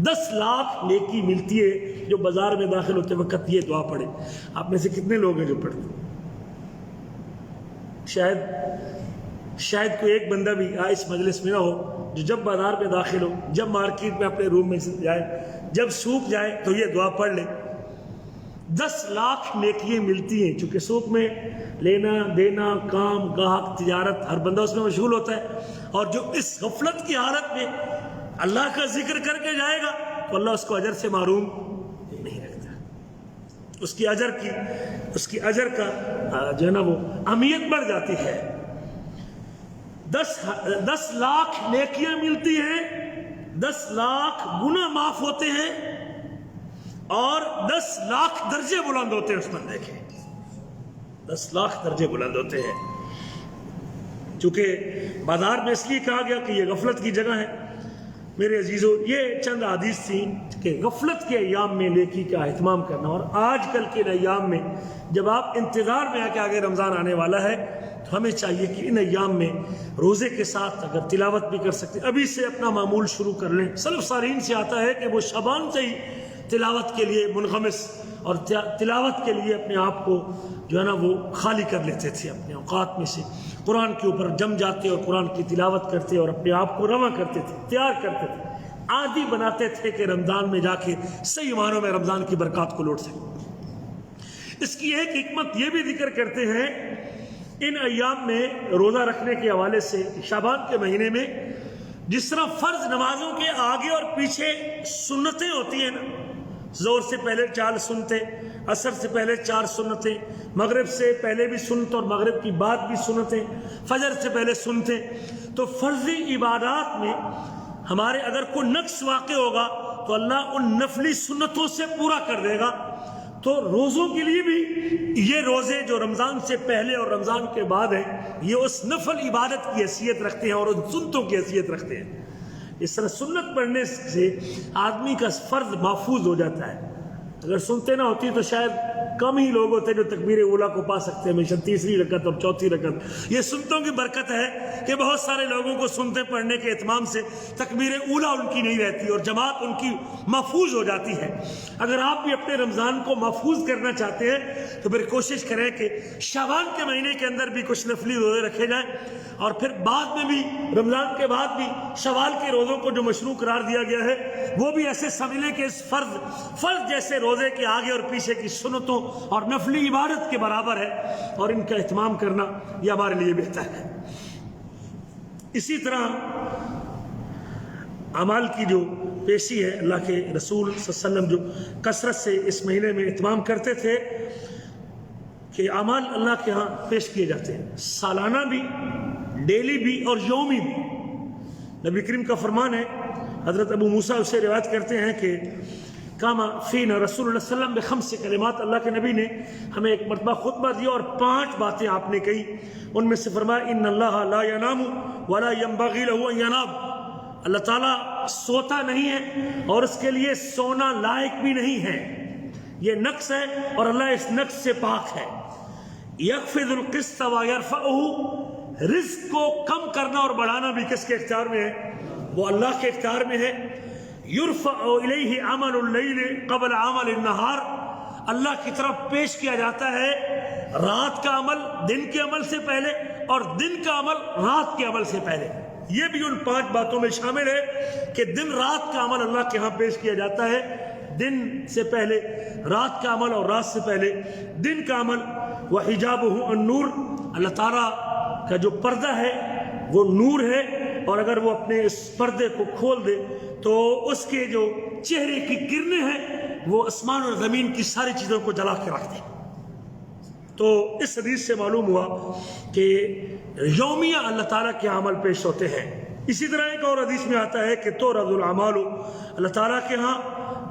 10 لاکھ نیکی ملتی ہے جو بازار میں داخل ہوتے وقت یہ دعا پڑھے. آپ میں سے کتنے لوگ ہیں جو پڑھتے ہیں؟ شاید کوئی ایک بندہ بھی اس مجلس میں نہ ہو جو جب بازار میں داخل ہو، جب مارکیٹ میں اپنے روم میں جائے، جب سوق جائے تو یہ دعا پڑھ لے. 10 لاکھ نیکیاں ملتی ہیں، چونکہ سوق میں لینا دینا، کام گاہک تجارت، ہر بندہ اس میں مشغول ہوتا ہے. اور جو اس غفلت کی حالت میں اللہ کا ذکر کر کے جائے گا تو اللہ اس کو اجر سے محروم نہیں رکھتا. اس کی اجر کا جو ہے نا وہ اہمیت بڑھ جاتی ہے. 10 لاکھ نیکیاں ملتی ہیں، 10 لاکھ گناہ معاف ہوتے ہیں، اور 10 لاکھ درجے بلند ہوتے ہیں اس بندے کے. 10 لاکھ درجے بلند ہوتے ہیں. چونکہ بازار میں اس لیے کہا گیا کہ یہ غفلت کی جگہ ہے. میرے عزیزو، یہ چند حدیث تھیں کہ غفلت کے ایام میں نیکی کا اہتمام کرنا. اور آج کل کے ایام میں جب آپ انتظار میں آ کے آگے رمضان آنے والا ہے تو ہمیں چاہیے کہ ان ایام میں روزے کے ساتھ اگر تلاوت بھی کر سکتے ابھی سے اپنا معمول شروع کر لیں. سلف صالحین سے آتا ہے کہ وہ شعبان سے ہی تلاوت کے لیے منغمس اور تلاوت کے لیے اپنے آپ کو جو ہے نا وہ خالی کر لیتے تھے. اپنے اوقات میں سے قرآن کے اوپر جم جاتے اور قرآن کی تلاوت کرتے اور اپنے آپ کو رواں کرتے تھے، تیار کرتے تھے، عادی بناتے تھے کہ رمضان میں جا کے صحیح معنوں میں رمضان کی برکات کو لوٹ سکیں. اس کی ایک حکمت یہ بھی ذکر کرتے ہیں ان ایام میں روزہ رکھنے کے حوالے سے شعبان کے مہینے میں جس طرح فرض نمازوں کے آگے اور پیچھے سنتیں ہوتی ہیں نا، ظہر سے پہلے 4 سنتیں، عصر سے پہلے 4 سنتیں، مغرب سے پہلے بھی سنت اور مغرب کی بعد بھی سنتیں، فجر سے پہلے سنتیں، تو فرضی عبادات میں ہمارے اگر کوئی نقص واقع ہوگا تو اللہ ان نفلی سنتوں سے پورا کر دے گا۔ تو روزوں کے لیے بھی یہ روزے جو رمضان سے پہلے اور رمضان کے بعد ہیں، یہ اس نفل عبادت کی حیثیت رکھتے ہیں اور ان سنتوں کی حیثیت رکھتے ہیں۔ اس طرح سنت پڑھنے سے آدمی کا فرض محفوظ ہو جاتا ہے۔ اگر سنتے نہ ہوتی تو شاید کم ہی لوگ ہوتے جو تکبیر اولا کو پا سکتے ہیں، ہمیشہ تیسری رکعت اور چوتھی رکعت۔ یہ سنتوں کی برکت ہے کہ بہت سارے لوگوں کو سنتے پڑھنے کے اہتمام سے تکبیر اولا ان کی نہیں رہتی اور جماعت ان کی محفوظ ہو جاتی ہے۔ اگر آپ بھی اپنے رمضان کو محفوظ کرنا چاہتے ہیں تو پھر کوشش کریں کہ شعبان کے مہینے کے اندر بھی کچھ نفلی روزے رکھے جائیں، اور پھر بعد میں بھی رمضان کے بعد بھی شوال کے روزوں کو جو مشروع قرار دیا گیا ہے وہ بھی ایسے سمجھ لیں کہ اس فرض جیسے روزے کے آگے اور پیچھے کی سنتوں اور نفلی عبادت کے برابر ہے، اور ان کا اہتمام کرنا یہ ہمارے لیے بہتر ہے۔ اسی طرح اعمال کی جو پیشی ہے، اللہ کے رسول صلی اللہ علیہ وسلم جو کثرت سے اس مہینے میں اہتمام کرتے تھے کہ اعمال اللہ کے ہاں پیش کیے جاتے ہیں، سالانہ بھی، ڈیلی بھی اور یومی بھی۔ نبی کریم کا فرمان ہے، حضرت ابو موسیٰ اسے روایت کرتے ہیں کہ کاما فینا رسول اللہ صلی اللہ علیہ وسلم بخمس کلمات، اللہ کے نبی نے ہمیں ایک مرتبہ خطبہ دیا اور 5 باتیں آپ نے کہی، ان میں سے فرمایا ان اللہ لا ینام ولا ينبغي له ان ینام، اللہ تعالیٰ سوتا نہیں ہے اور اس کے لیے سونا لائق بھی نہیں ہے، یہ نقص ہے اور اللہ اس نقص سے پاک ہے۔ یخفض القسط ویرفعہ، رزق کو کم کرنا اور بڑھانا بھی کس کے اختیار میں ہے؟ وہ اللہ کے اختیار میں ہے۔ یرفع الیہ عمل اللیل قبل عمل النہار، اللہ کی طرف پیش کیا جاتا ہے رات کا عمل دن کے عمل سے پہلے اور دن کا عمل رات کے عمل سے پہلے۔ یہ بھی ان 5 باتوں میں شامل ہے کہ دن رات کا عمل اللہ کے ہاں پیش کیا جاتا ہے، دن سے پہلے رات کا عمل اور رات سے پہلے دن کا عمل۔ وحجابہ النور، اللہ تعالیٰ کا جو پردہ ہے وہ نور ہے، اور اگر وہ اپنے اس پردے کو کھول دے تو اس کے جو چہرے کی کرنیں ہیں وہ آسمان اور زمین کی ساری چیزوں کو جلا کے رکھ دیں۔ تو اس حدیث سے معلوم ہوا کہ یومیہ اللہ تعالیٰ کے عمل پیش ہوتے ہیں۔ اسی طرح ایک اور حدیث میں آتا ہے کہ تورد الاعمال، اللہ تعالیٰ کے ہاں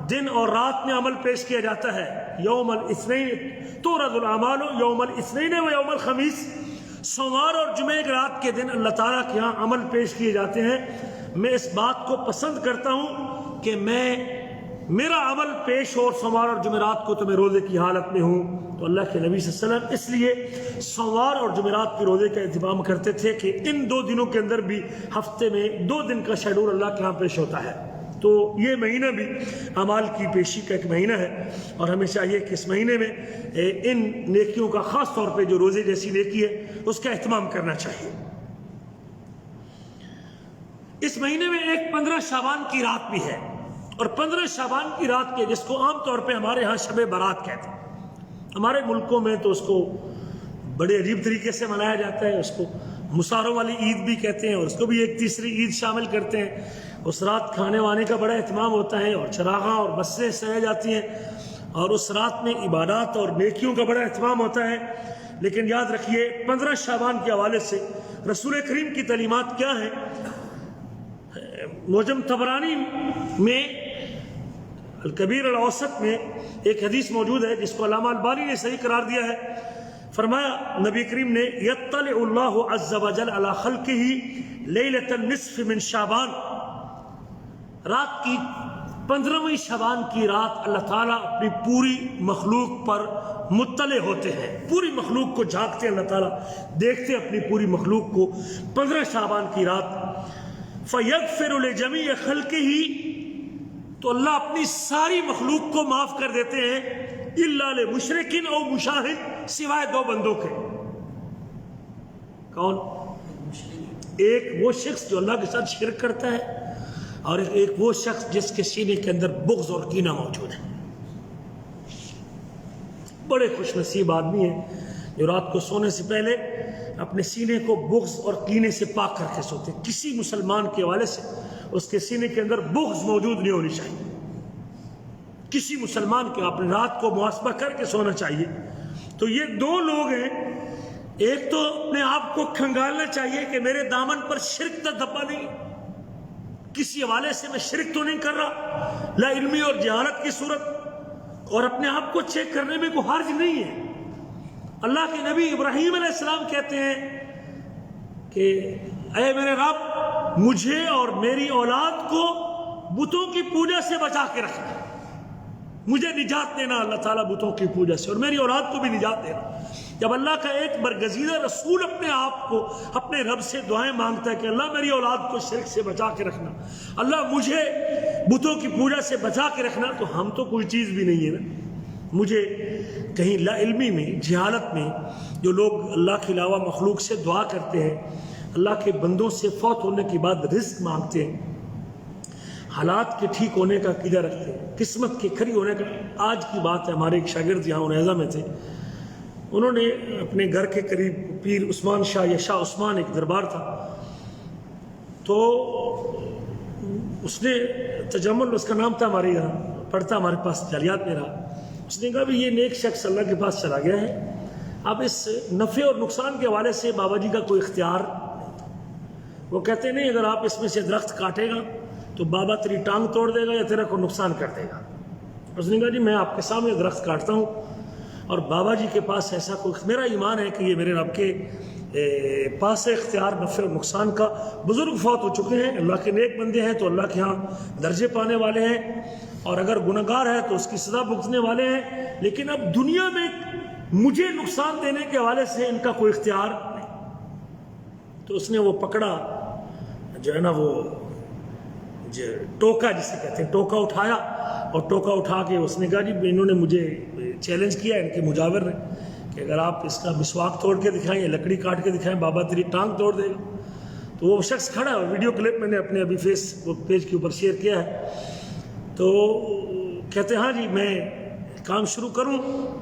دن اور رات میں عمل پیش کیا جاتا ہے۔ یوم الاثنین تورد الاعمال یوم الاثنین و یوم الخمیس، سوموار اور جمعے کی رات کے دن اللہ تعالیٰ کے ہاں عمل پیش کیے جاتے ہیں۔ میں اس بات کو پسند کرتا ہوں کہ میرا عمل پیش ہو اور سوموار اور جمعرات کو تو میں روزے کی حالت میں ہوں، تو اللہ کے نبی صلی اللہ علیہ وسلم اس لیے سوموار اور جمعرات کے روزے کا اہتمام کرتے تھے کہ ان 2 دنوں کے اندر بھی ہفتے میں 2 دن کا شیڈول اللہ کے ہاں پیش ہوتا ہے۔ تو یہ مہینہ بھی اعمال کی پیشی کا ایک مہینہ ہے، اور ہمیں چاہیے کہ اس مہینے میں ان نیکیوں کا خاص طور پہ جو روزے جیسی نیکی ہے اس کا اہتمام کرنا چاہیے۔ اس مہینے میں ایک 15 شعبان کی رات بھی ہے، اور 15 شعبان کی رات کے جس کو عام طور پہ ہمارے ہاں شب برات کہتے ہیں، ہمارے ملکوں میں تو اس کو بڑے عجیب طریقے سے منایا جاتا ہے، اس کو مساروں والی عید بھی کہتے ہیں، اور اس کو بھی ایک تیسری عید شامل کرتے ہیں۔ اس رات کھانے وانے کا بڑا اہتمام ہوتا ہے اور چراغاں اور بسیں سجائی جاتی ہیں، اور اس رات میں عبادات اور نیکیوں کا بڑا اہتمام ہوتا ہے۔ لیکن یاد رکھیے 15 شعبان کے حوالے سے رسول کریم کی تعلیمات کیا ہیں؟ معجم طبرانی میں الکبیر الاوسط میں ایک حدیث موجود ہے جس کو علامہ البانی نے صحیح قرار دیا ہے۔ فرمایا نبی کریم نے یطلع اللہ عز وجل علی خلقہ لیلۃ النصف من شعبان، رات کی 15ویں شعبان کی رات اللہ تعالیٰ اپنی پوری مخلوق پر مطلع ہوتے ہیں، پوری مخلوق کو جھانکتے ہیں، اللہ تعالیٰ دیکھتے ہیں اپنی پوری مخلوق کو 15 شعبان کی رات۔ فَيَغْفِرُ لِجَمِيعِ خَلْقِهِ، تو اللہ اپنی ساری مخلوق کو معاف کر دیتے ہیں، إِلَّا لِمُشْرِكٍ أَوْ مُشَاهِدٍ، سوائے 2 بندوں کے۔ کون؟ ایک وہ شخص جو اللہ کے ساتھ شرک کرتا ہے، اور ایک وہ شخص جس کے سینے کے اندر بغض اور کینہ موجود ہے۔ بڑے خوش نصیب آدمی ہیں جو رات کو سونے سے پہلے اپنے سینے کو بغض اور کینے سے پاک کر کے سوتے ہیں. کسی مسلمان کے حوالے سے اس کے سینے کے اندر بغض موجود نہیں ہونی چاہیے. کسی مسلمان کے اپنے رات کو محاسبہ کر کے سونا چاہیے. تو یہ دو لوگ ہیں. ایک تو اپنے آپ کو کھنگالنا چاہیے کہ میرے دامن پر شرک کا دھبا نہیں, کسی حوالے سے میں شرک تو نہیں کر رہا, لا علمی اور جہالت کی صورت, اور اپنے آپ کو چیک کرنے میں کوئی حرج نہیں ہے. اللہ کے نبی ابراہیم علیہ السلام کہتے ہیں کہ اے میرے رب, مجھے اور میری اولاد کو بتوں کی پوجا سے بچا کے رکھنا, مجھے نجات دینا اللہ تعالیٰ بتوں کی پوجا سے, اور میری اولاد کو بھی نجات دینا. جب اللہ کا ایک برگزیدہ رسول اپنے آپ کو اپنے رب سے دعائیں مانگتا ہے کہ اللہ میری اولاد کو شرک سے بچا کے رکھنا, اللہ مجھے بتوں کی پوجا سے بچا کے رکھنا, تو ہم تو کوئی چیز بھی نہیں ہے نا. مجھے کہیں لا علمی میں, جہالت میں جو لوگ اللہ کے علاوہ مخلوق سے دعا کرتے ہیں, اللہ کے بندوں سے فوت ہونے کے بعد رزق مانگتے ہیں, حالات کے ٹھیک ہونے کا عقیدہ رکھتے ہیں, قسمت کے کھری ہونے کا. آج کی بات ہے, ہمارے ایک شاگرد یہاں عنیزہ میں تھے, انہوں نے اپنے گھر کے قریب پیر عثمان شاہ یا شاہ عثمان ایک دربار تھا, تو اس نے تجمل, اس کا نام تھا, ہمارے یہاں پڑھتا, ہمارے پاس جالیات میں رہا. اس نے کہا بھی یہ نیک شخص اللہ کے پاس چلا گیا ہے, اب اس نفع اور نقصان کے حوالے سے بابا جی کا کوئی اختیار نہیں تھا. وہ کہتے نہیں, اگر آپ اس میں سے درخت کاٹے گا تو بابا تیری ٹانگ توڑ دے گا یا تیرا کو نقصان کر دے گا. اس نے کہا جی میں آپ کے سامنے درخت کاٹتا ہوں, اور بابا جی کے پاس ایسا کوئی, میرا ایمان ہے کہ یہ میرے رب کے پاس اختیار نفع اور نقصان کا. بزرگ فوت ہو چکے ہیں, اللہ کے نیک بندے ہیں, تو اللہ کے ہاں درجے پانے والے ہیں, اور اگر گنہگار ہے تو اس کی سزا بھگتنے والے ہیں. لیکن اب دنیا میں مجھے نقصان دینے کے حوالے سے ان کا کوئی اختیار نہیں. تو اس نے وہ پکڑا, جو ہے نا وہ ٹوکا جسے کہتے ہیں, ٹوکا اٹھایا, اور ٹوکا اٹھا کے اس نے کہا جی انہوں نے مجھے چیلنج کیا, ان کے مجاور نے, کہ اگر آپ اس کا مسواک توڑ کے دکھائیں یا لکڑی کاٹ کے دکھائیں, بابا تیری ٹانگ توڑ دے گا. تو وہ شخص کھڑا ہے, ویڈیو کلپ میں نے اپنے ابھی فیس بک پیج کے اوپر شیئر کیا ہے. تو کہتے ہیں ہاں جی میں کام شروع کروں,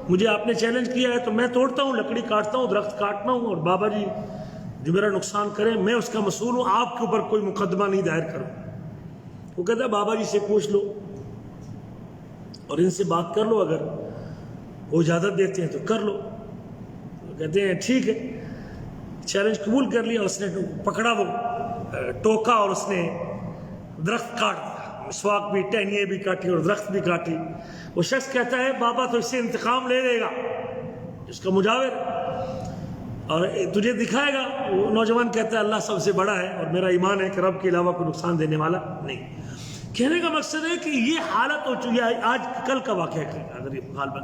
مجھے آپ نے چیلنج کیا ہے تو میں توڑتا ہوں, لکڑی کاٹتا ہوں, درخت کاٹتا ہوں, اور بابا جی جو میرا نقصان کریں میں اس کا مسئول ہوں, آپ کے اوپر کوئی مقدمہ نہیں دائر کروں. وہ کہتا ہے بابا جی سے پوچھ لو اور ان سے بات کر لو, اگر وہ اجازت دیتے ہیں تو کر لو. کہتے ہیں ٹھیک ہے, چیلنج قبول کر لیا. اس نے پکڑا وہ ٹوکا اور اس نے درخت کاٹ دیا, مسواک بھی, ٹہنیے بھی کاٹی اور درخت بھی کاٹی. وہ شخص کہتا ہے بابا تو اس سے انتقام لے لے گا, اس کا مجاور, اور تجھے دکھائے گا. وہ نوجوان کہتا ہے اللہ سب سے بڑا ہے, اور میرا ایمان ہے کہ رب کے علاوہ کوئی نقصان دینے والا نہیں. کہنے کا مقصد ہے کہ یہ حالت ہو چکی ہے, آج کل کا واقعہ ہے. اگر یہ غالباً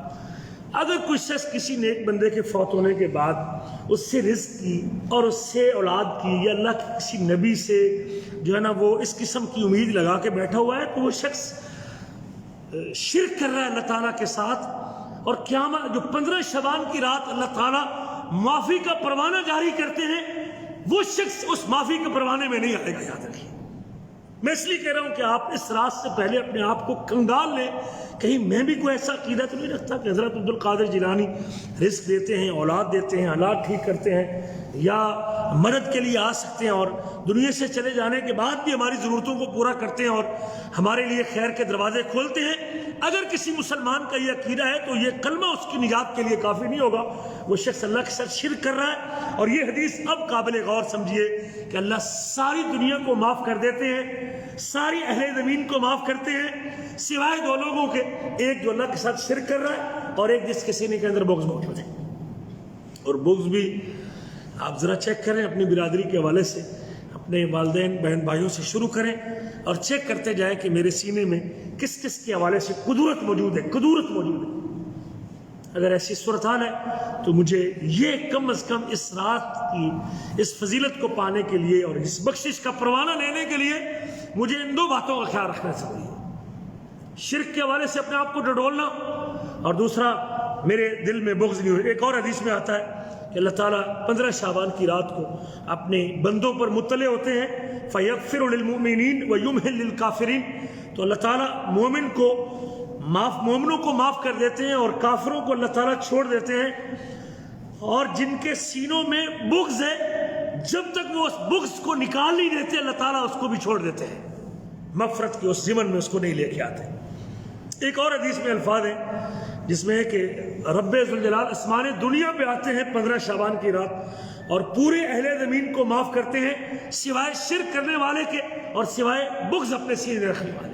اگر کوئی شخص کسی نیک بندے کے فوت ہونے کے بعد اس سے رزق کی اور اس سے اولاد کی یا اللہ کے کسی نبی سے جو ہے نا وہ اس قسم کی امید لگا کے بیٹھا ہوا ہے, تو وہ شخص شرک کر رہا ہے اللہ تعالیٰ کے ساتھ. اور قیامت جو 15 شعبان کی رات اللہ تعالیٰ معافی کا پروانہ جاری کرتے ہیں, وہ شخص اس معافی کے پروانے میں نہیں آئے گا, یاد رکھیے. میں اس لیے کہہ رہا ہوں کہ آپ اس رات سے پہلے اپنے آپ کو کنگال لیں, کہیں میں بھی کوئی ایسا عقیدہ تو نہیں رکھتا کہ حضرت عبد القادر جیلانی رزق دیتے ہیں, اولاد دیتے ہیں, حالات ٹھیک کرتے ہیں, یا مدد کے لیے آ سکتے ہیں اور دنیا سے چلے جانے کے بعد بھی ہماری ضرورتوں کو پورا کرتے ہیں اور ہمارے لیے خیر کے دروازے کھولتے ہیں. اگر کسی مسلمان کا یہ عقیدہ ہے تو یہ کلمہ اس کی نجات کے لیے کافی نہیں ہوگا. وہ شخص اللہ کے ساتھ شرک کر رہا ہے. اور یہ حدیث اب قابل غور سمجھیے کہ اللہ ساری دنیا کو معاف کر دیتے ہیں, ساری اہل زمین کو معاف کرتے ہیں, سوائے دو لوگوں کے, ایک جو اللہ کے ساتھ شرک کر رہا ہے اور ایک جس کے سینے کے اندر بغض موجود ہے. اور بغض بھی آپ ذرا چیک کریں اپنی برادری کے حوالے سے, اپنے والدین بہن بھائیوں سے شروع کریں اور چیک کرتے جائیں کہ میرے سینے میں کس کس کے حوالے سے قدورت موجود ہے, قدورت موجود ہے. اگر ایسی صورتحال ہے تو مجھے یہ کم از کم اس رات کی اس فضیلت کو پانے کے لیے اور اس بخشش کا پروانہ لینے کے لیے مجھے ان دو باتوں کا خیال رکھنا چاہیے. شرک کے حوالے سے اپنے آپ کو ڈڈولنا, اور دوسرا میرے دل میں بغض نہیں ہو. ایک اور حدیث میں آتا ہے کہ اللہ تعالیٰ 15 شعبان کی رات کو اپنے بندوں پر مطلع ہوتے ہیں, فَيَغْفِرُ لِلْمُؤْمِنِينَ وَيُمْهِلُ لِلْكَافِرِينَ. تو اللہ تعالیٰ مومنوں کو معاف کر دیتے ہیں اور کافروں کو اللہ تعالیٰ چھوڑ دیتے ہیں. اور جن کے سینوں میں بغض ہے، جب تک وہ اس بغض کو نکال نہیں دیتے اللہ تعالیٰ اس کو بھی چھوڑ دیتے ہیں، مغفرت کے اس ضمن میں اس کو نہیں لے کے آتے۔ ایک اور حدیث میں الفاظ ہیں جس میں ہے کہ رب ذوالجلال آسمان دنیا پہ آتے ہیں 15 شعبان کی رات اور پورے اہل زمین کو معاف کرتے ہیں سوائے شرک کرنے والے کے اور سوائے بغض اپنے سینے رکھنے والے۔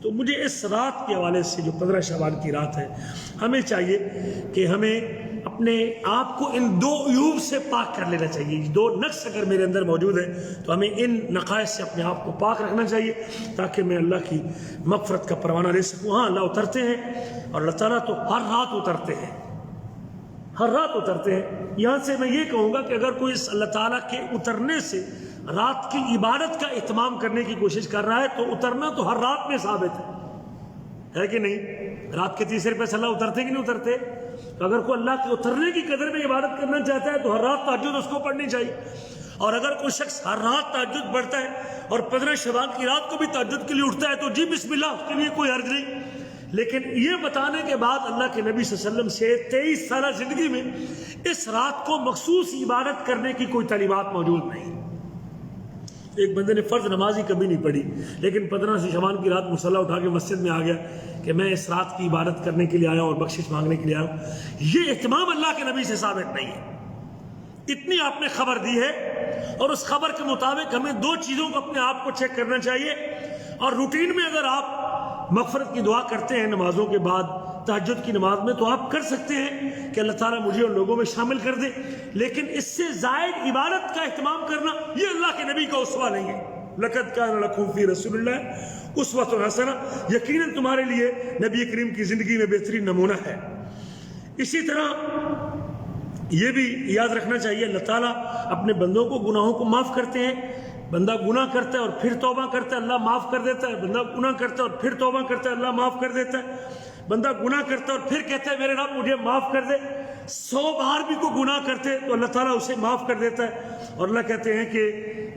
تو مجھے اس رات کے حوالے سے جو 15 شعبان کی رات ہے، ہمیں چاہیے کہ ہمیں اپنے آپ کو ان دو عیوب سے پاک کر لینا چاہیے۔ دو نقص اگر میرے اندر موجود ہیں تو ہمیں ان نقائص سے اپنے آپ کو پاک رکھنا چاہیے تاکہ میں اللہ کی مغفرت کا پروانہ لے سکوں۔ ہاں اللہ اترتے ہیں اور اللہ تعالیٰ تو ہر رات اترتے ہیں، ہر رات اترتے ہیں۔ یہاں سے میں یہ کہوں گا کہ اگر کوئی اس اللہ تعالیٰ کے اترنے سے رات کی عبادت کا اہتمام کرنے کی کوشش کر رہا ہے تو اترنا تو ہر رات میں ثابت ہے کہ نہیں؟ رات کے تیسرے پہ اللہ اترتے کہ نہیں اترتے؟ تو اگر کوئی اللہ کے اترنے کی قدر میں عبادت کرنا چاہتا ہے تو ہر رات تہجد اس کو پڑھنی چاہیے۔ اور اگر کوئی شخص ہر رات تہجد پڑھتا ہے اور 15 شعبان کی رات کو بھی تہجد کے لیے اٹھتا ہے تو جی بسم اللہ، اس کے لیے کوئی حرج نہیں۔ لیکن یہ بتانے کے بعد اللہ کے نبی صلی اللہ علیہ وسلم سے 23 سالہ زندگی میں اس رات کو مخصوص عبادت کرنے کی کوئی تعلیمات موجود نہیں۔ ایک بندے نے فرض نماز ہی کبھی نہیں پڑھی لیکن 15 شعبان کی رات مصلی اٹھا کے مسجد میں آ گیا کہ میں اس رات کی عبادت کرنے کے لیے آیا ہوں اور بخشش مانگنے کے لیے آیا ہوں، یہ اہتمام اللہ کے نبی سے ثابت نہیں ہے۔ اتنی آپ نے خبر دی ہے اور اس خبر کے مطابق ہمیں دو چیزوں کو اپنے آپ کو چیک کرنا چاہیے۔ اور روٹین میں اگر آپ مغفرت کی دعا کرتے ہیں نمازوں کے بعد تہجد کی نماز میں تو آپ کر سکتے ہیں کہ اللہ تعالیٰ مجھے ان لوگوں میں شامل کر دے، لیکن اس سے زائد عبادت کا اہتمام کرنا یہ اللہ کے نبی کا اسوہ نہیں ہے۔ لقد کان لکم فی رسول اللہ اسوۃ حسنہ، یقیناً تمہارے لیے نبی کریم کی زندگی میں بہترین نمونہ ہے۔ اسی طرح یہ بھی یاد رکھنا چاہیے اللہ تعالیٰ اپنے بندوں کو گناہوں کو معاف کرتے ہیں۔ بندہ گناہ کرتا ہے اور پھر توبہ کرتا ہے اللہ معاف کر دیتا ہے، بندہ گناہ کرتا ہے اور پھر توبہ کرتا ہے اللہ معاف کر دیتا ہے، بندہ گناہ کرتا ہے اور پھر کہتا ہے میرے رب مجھے معاف کر دے، 100 بار بھی کو گناہ کرتے تو اللہ تعالیٰ اسے معاف کر دیتا ہے۔ اور اللہ کہتے ہیں کہ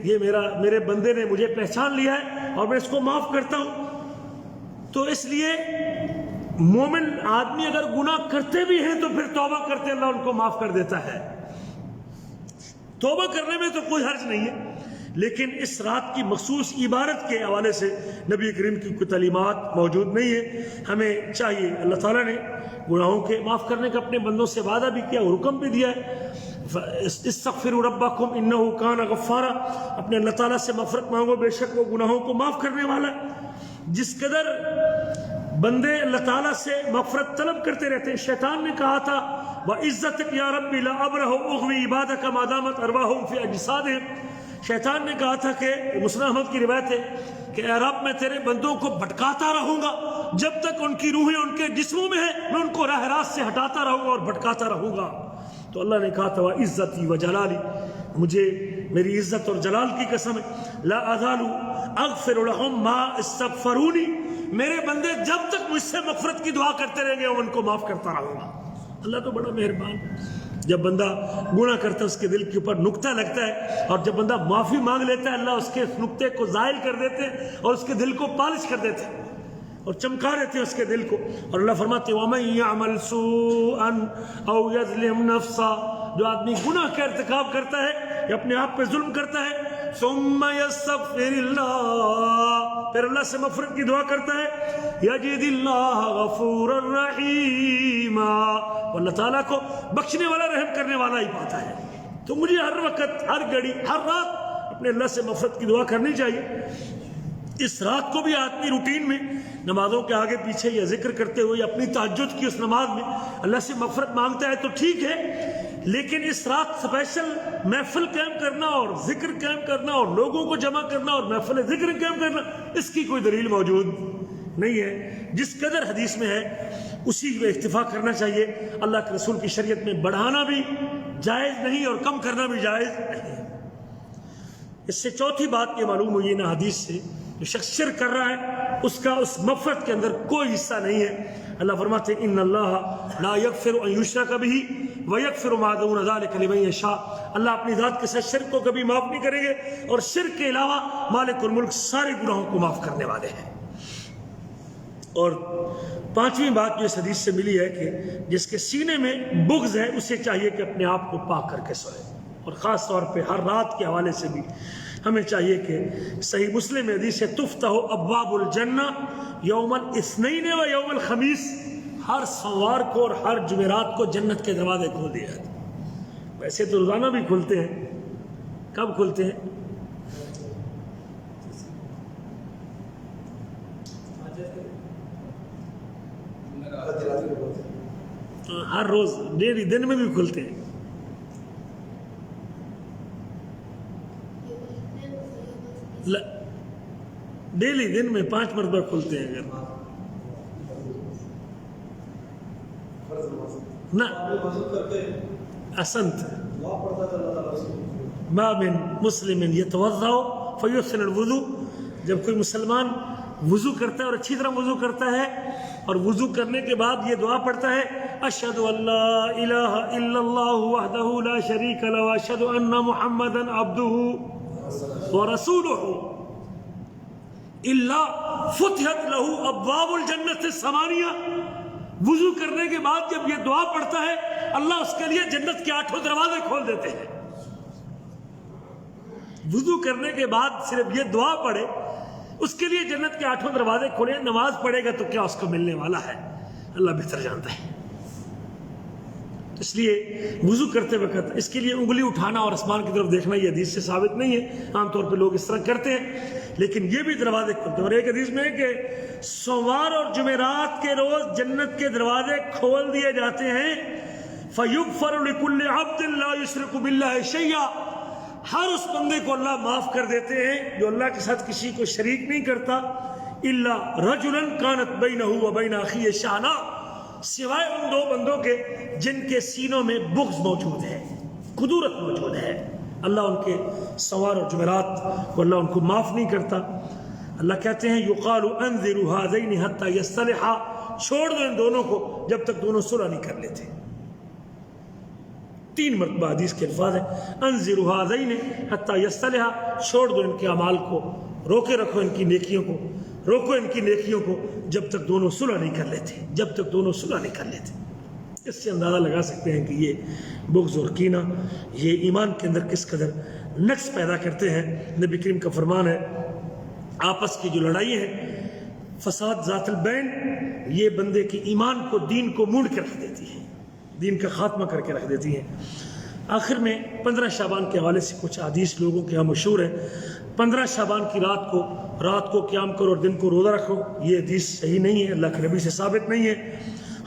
یہ میرے بندے نے مجھے پہچان لیا ہے اور میں اس کو معاف کرتا ہوں۔ تو اس لیے مومن آدمی اگر گناہ کرتے بھی ہیں تو پھر توبہ کرتے اللہ ان کو معاف کر دیتا ہے۔ توبہ کرنے میں تو کوئی حرج نہیں ہے، لیکن اس رات کی مخصوص عبادت کے حوالے سے نبی کریم کی کوئی تعلیمات موجود نہیں ہے۔ ہمیں چاہیے، اللہ تعالیٰ نے گناہوں کے معاف کرنے کا اپنے بندوں سے وعدہ بھی کیا اور حکم بھی دیا ہے، استغفروا ربکم انہ کان غفارا، اپنے اللہ تعالیٰ سے مغفرت مانگو بے شک وہ گناہوں کو معاف کرنے والا ہے۔ جس قدر بندے اللہ تعالیٰ سے مغفرت طلب کرتے رہتے ہیں، شیطان نے کہا تھا وَعِزَّتِكَ يَا رَبِّ لَا أَبْرَحُ أُغْوِي عِبَادَكَ مَا دَامَتْ أَرْوَاحُهُمْ فِي أَجْسَادِهِمْ، شیطان نے کہا تھا کہ مسلم احمد کی روایت ہے کہ اے رب میں تیرے بندوں کو بھٹکاتا رہوں گا جب تک ان کی روحیں ان کے جسموں میں ہیں، میں ان کو راہ راست سے ہٹاتا رہوں گا اور بھٹکاتا رہوں گا۔ تو اللہ نے کہا تھا وَعِزَّتِي وَجَلَالِي، مجھے میری عزت اور جلال کی قسم ہے، لا أَزَالُ أَغْفِرُ لَهُمْ مَا اسْتَغْفَرُونِي، میرے بندے جب تک مجھ سے مغفرت کی دعا کرتے رہیں گے ان کو معاف کرتا رہوں گا۔ اللہ تو بڑا مہربان، جب بندہ گناہ کرتا ہے اس کے دل کے اوپر نقطہ لگتا ہے اور جب بندہ معافی مانگ لیتا ہے اللہ اس کے نقطے کو زائل کر دیتے ہیں اور اس کے دل کو پالش کر دیتے ہیں اور چمکا دیتے ہیں اس کے دل کو۔ اور اللہ فرماتے ہیں وَمَن يَعْمَلْ سُوءًا أَوْ يَظْلِمْ نَفْسَهُ، جو آدمی گناہ کا ارتکاب کرتا ہے یا اپنے آپ پہ ظلم کرتا ہے، ثُمَّ يَسْتَغْفِرِ اللَّهَ، پھر اللہ سے مغفرت کی دعا کرتا ہے، يَجِدِ اللَّهَ غَفُورًا رَحِيمًا، اللہ تعالیٰ کو بخشنے والا رحم کرنے والا ہی پاتا ہے۔ تو مجھے ہر وقت ہر گھڑی ہر رات اپنے اللہ سے مغفرت کی دعا کرنی چاہیے۔ اس رات کو بھی آدمی روٹین میں نمازوں کے آگے پیچھے یا ذکر کرتے ہوئے یا اپنی تہجد کی اس نماز میں اللہ سے مغفرت مانگتا ہے تو ٹھیک ہے، لیکن اس رات اسپیشل محفل قائم کرنا اور ذکر قائم کرنا اور لوگوں کو جمع کرنا اور محفل ذکر قائم کرنا، اس کی کوئی دلیل موجود نہیں ہے۔ جس قدر حدیث میں ہے اسی میں اکتفا کرنا چاہیے۔ اللہ کے رسول کی شریعت میں بڑھانا بھی جائز نہیں اور کم کرنا بھی جائز نہیں۔ اس سے چوتھی بات یہ معلوم ہوئی نا حدیث سے، جو شخص شرک کر رہا ہے اس کا اس مغفرت کے اندر کوئی حصہ نہیں ہے۔ اللہ فرماتے ہیں ان اللہ لا یغفر ان یشرک بہ ویغفر ما دون ذلک لمن یشاء، اللہ اپنی ذات کے ساتھ شرک کو کبھی معاف نہیں کریں گے اور شرک کے علاوہ مالک الملک سارے گناہوں کو معاف کرنے والے ہیں۔ اور پانچویں بات جو اس حدیث سے ملی ہے کہ جس کے سینے میں بغض ہے اسے چاہیے کہ اپنے آپ کو پاک کر کے سوئے، اور خاص طور پہ ہر رات کے حوالے سے بھی ہمیں چاہیے کہ صحیح مسلم حدیث ہے تفتح ابواب الجنہ یوم الاثنین و یوم الخمیس، ہر سوموار کو اور ہر جمعرات کو جنت کے دروازے کھول دیے جاتے ہیں۔ ویسے تو روزانہ بھی کھلتے ہیں، کب کھلتے ہیں؟ ہر روز ڈیلی دن میں بھی کھلتے ہیں۔ ڈیلی دن میں 5 مرتبہ کھلتے ہیں اگر نہ اسنت ما من مسلم یتوضا فیحسن الوضو، جب کوئی مسلمان وضو کرتا ہے اور اچھی طرح وضو کرتا ہے اور وضو کرنے کے بعد یہ دعا پڑھتا ہے اشہد ان لا الہ الا اللہ وحدہ لا شریک لہ واشہد ان محمدا عبدہ ورسولہ الا فتحت لہ ابواب الجنت الثمانیہ، وضو کرنے کے بعد جب یہ دعا پڑھتا ہے اللہ اس کے لیے جنت کے 8 دروازے کھول دیتے ہیں۔ وضو کرنے کے بعد صرف یہ دعا پڑھے اس کے لیے جنت کے 8 دروازے کھولے، نماز پڑھے گا تو کیا اس کو ملنے والا ہے اللہ بہتر جانتا ہے۔ اس لیے وضو کرتے وقت اس کے لیے انگلی اٹھانا اور آسمان کی طرف دیکھنا یہ حدیث سے ثابت نہیں ہے، عام طور پہ لوگ اس طرح کرتے ہیں، لیکن یہ بھی دروازے کھولتے ہیں۔ اور ایک حدیث میں ہے کہ سوموار اور جمعرات کے روز جنت کے دروازے کھول دیے جاتے ہیں فَيُغْفَرُ لِكُلِّ عَبْدٍ لَا يُشْرِكُ بِاللَّهِ شَيْئًا، ہر اس بندے کو اللہ معاف کر دیتے ہیں جو اللہ کے ساتھ کسی کو شریک نہیں کرتا، اِلَّا رَجُلًا كَانَتْ بَيْنَهُ وَبَيْنَ أَخِيهِ شَحْنَاءٌ، سوائے ان 2 بندوں کے جن کے سینوں میں بغض موجود ہے، کدورت موجود ہے، اللہ ان کے سوار اور جمعرات کو اللہ ان کو معاف نہیں کرتا۔ اللہ کہتے ہیں یقال انذروا هذین حتی یصطلحا، چھوڑ دو ان دونوں کو جب تک دونوں صلح نہیں کر لیتے۔ 3 مرتبہ حدیث کے الفاظ ہیں انذروا هذین حتی یصطلحا، چھوڑ دو ان کے اعمال کو، روکے رکھو ان کی نیکیوں کو، روکو ان کی نیکیوں کو جب تک دونوں صلح نہیں کر لیتے، جب تک دونوں صلح نہیں کر لیتے۔ اس سے اندازہ لگا سکتے ہیں کہ یہ بغض اور کینہ یہ ایمان کے اندر کس قدر نقص پیدا کرتے ہیں۔ نبی کریم کا فرمان ہے آپس کی جو لڑائی ہے فساد ذات البین، یہ بندے کی ایمان کو، دین کو مونڈ کے رکھ دیتی ہے، دین کا خاتمہ کر کے رکھ دیتی ہے۔ آخر میں 15 شعبان کے حوالے سے کچھ حدیث لوگوں کے یہاں مشہور ہے۔ 15 شعبان کی رات کو قیام کرو اور دن کو روزہ رکھو، یہ حدیث صحیح نہیں ہے، اللہ کے نبی سے ثابت نہیں ہے۔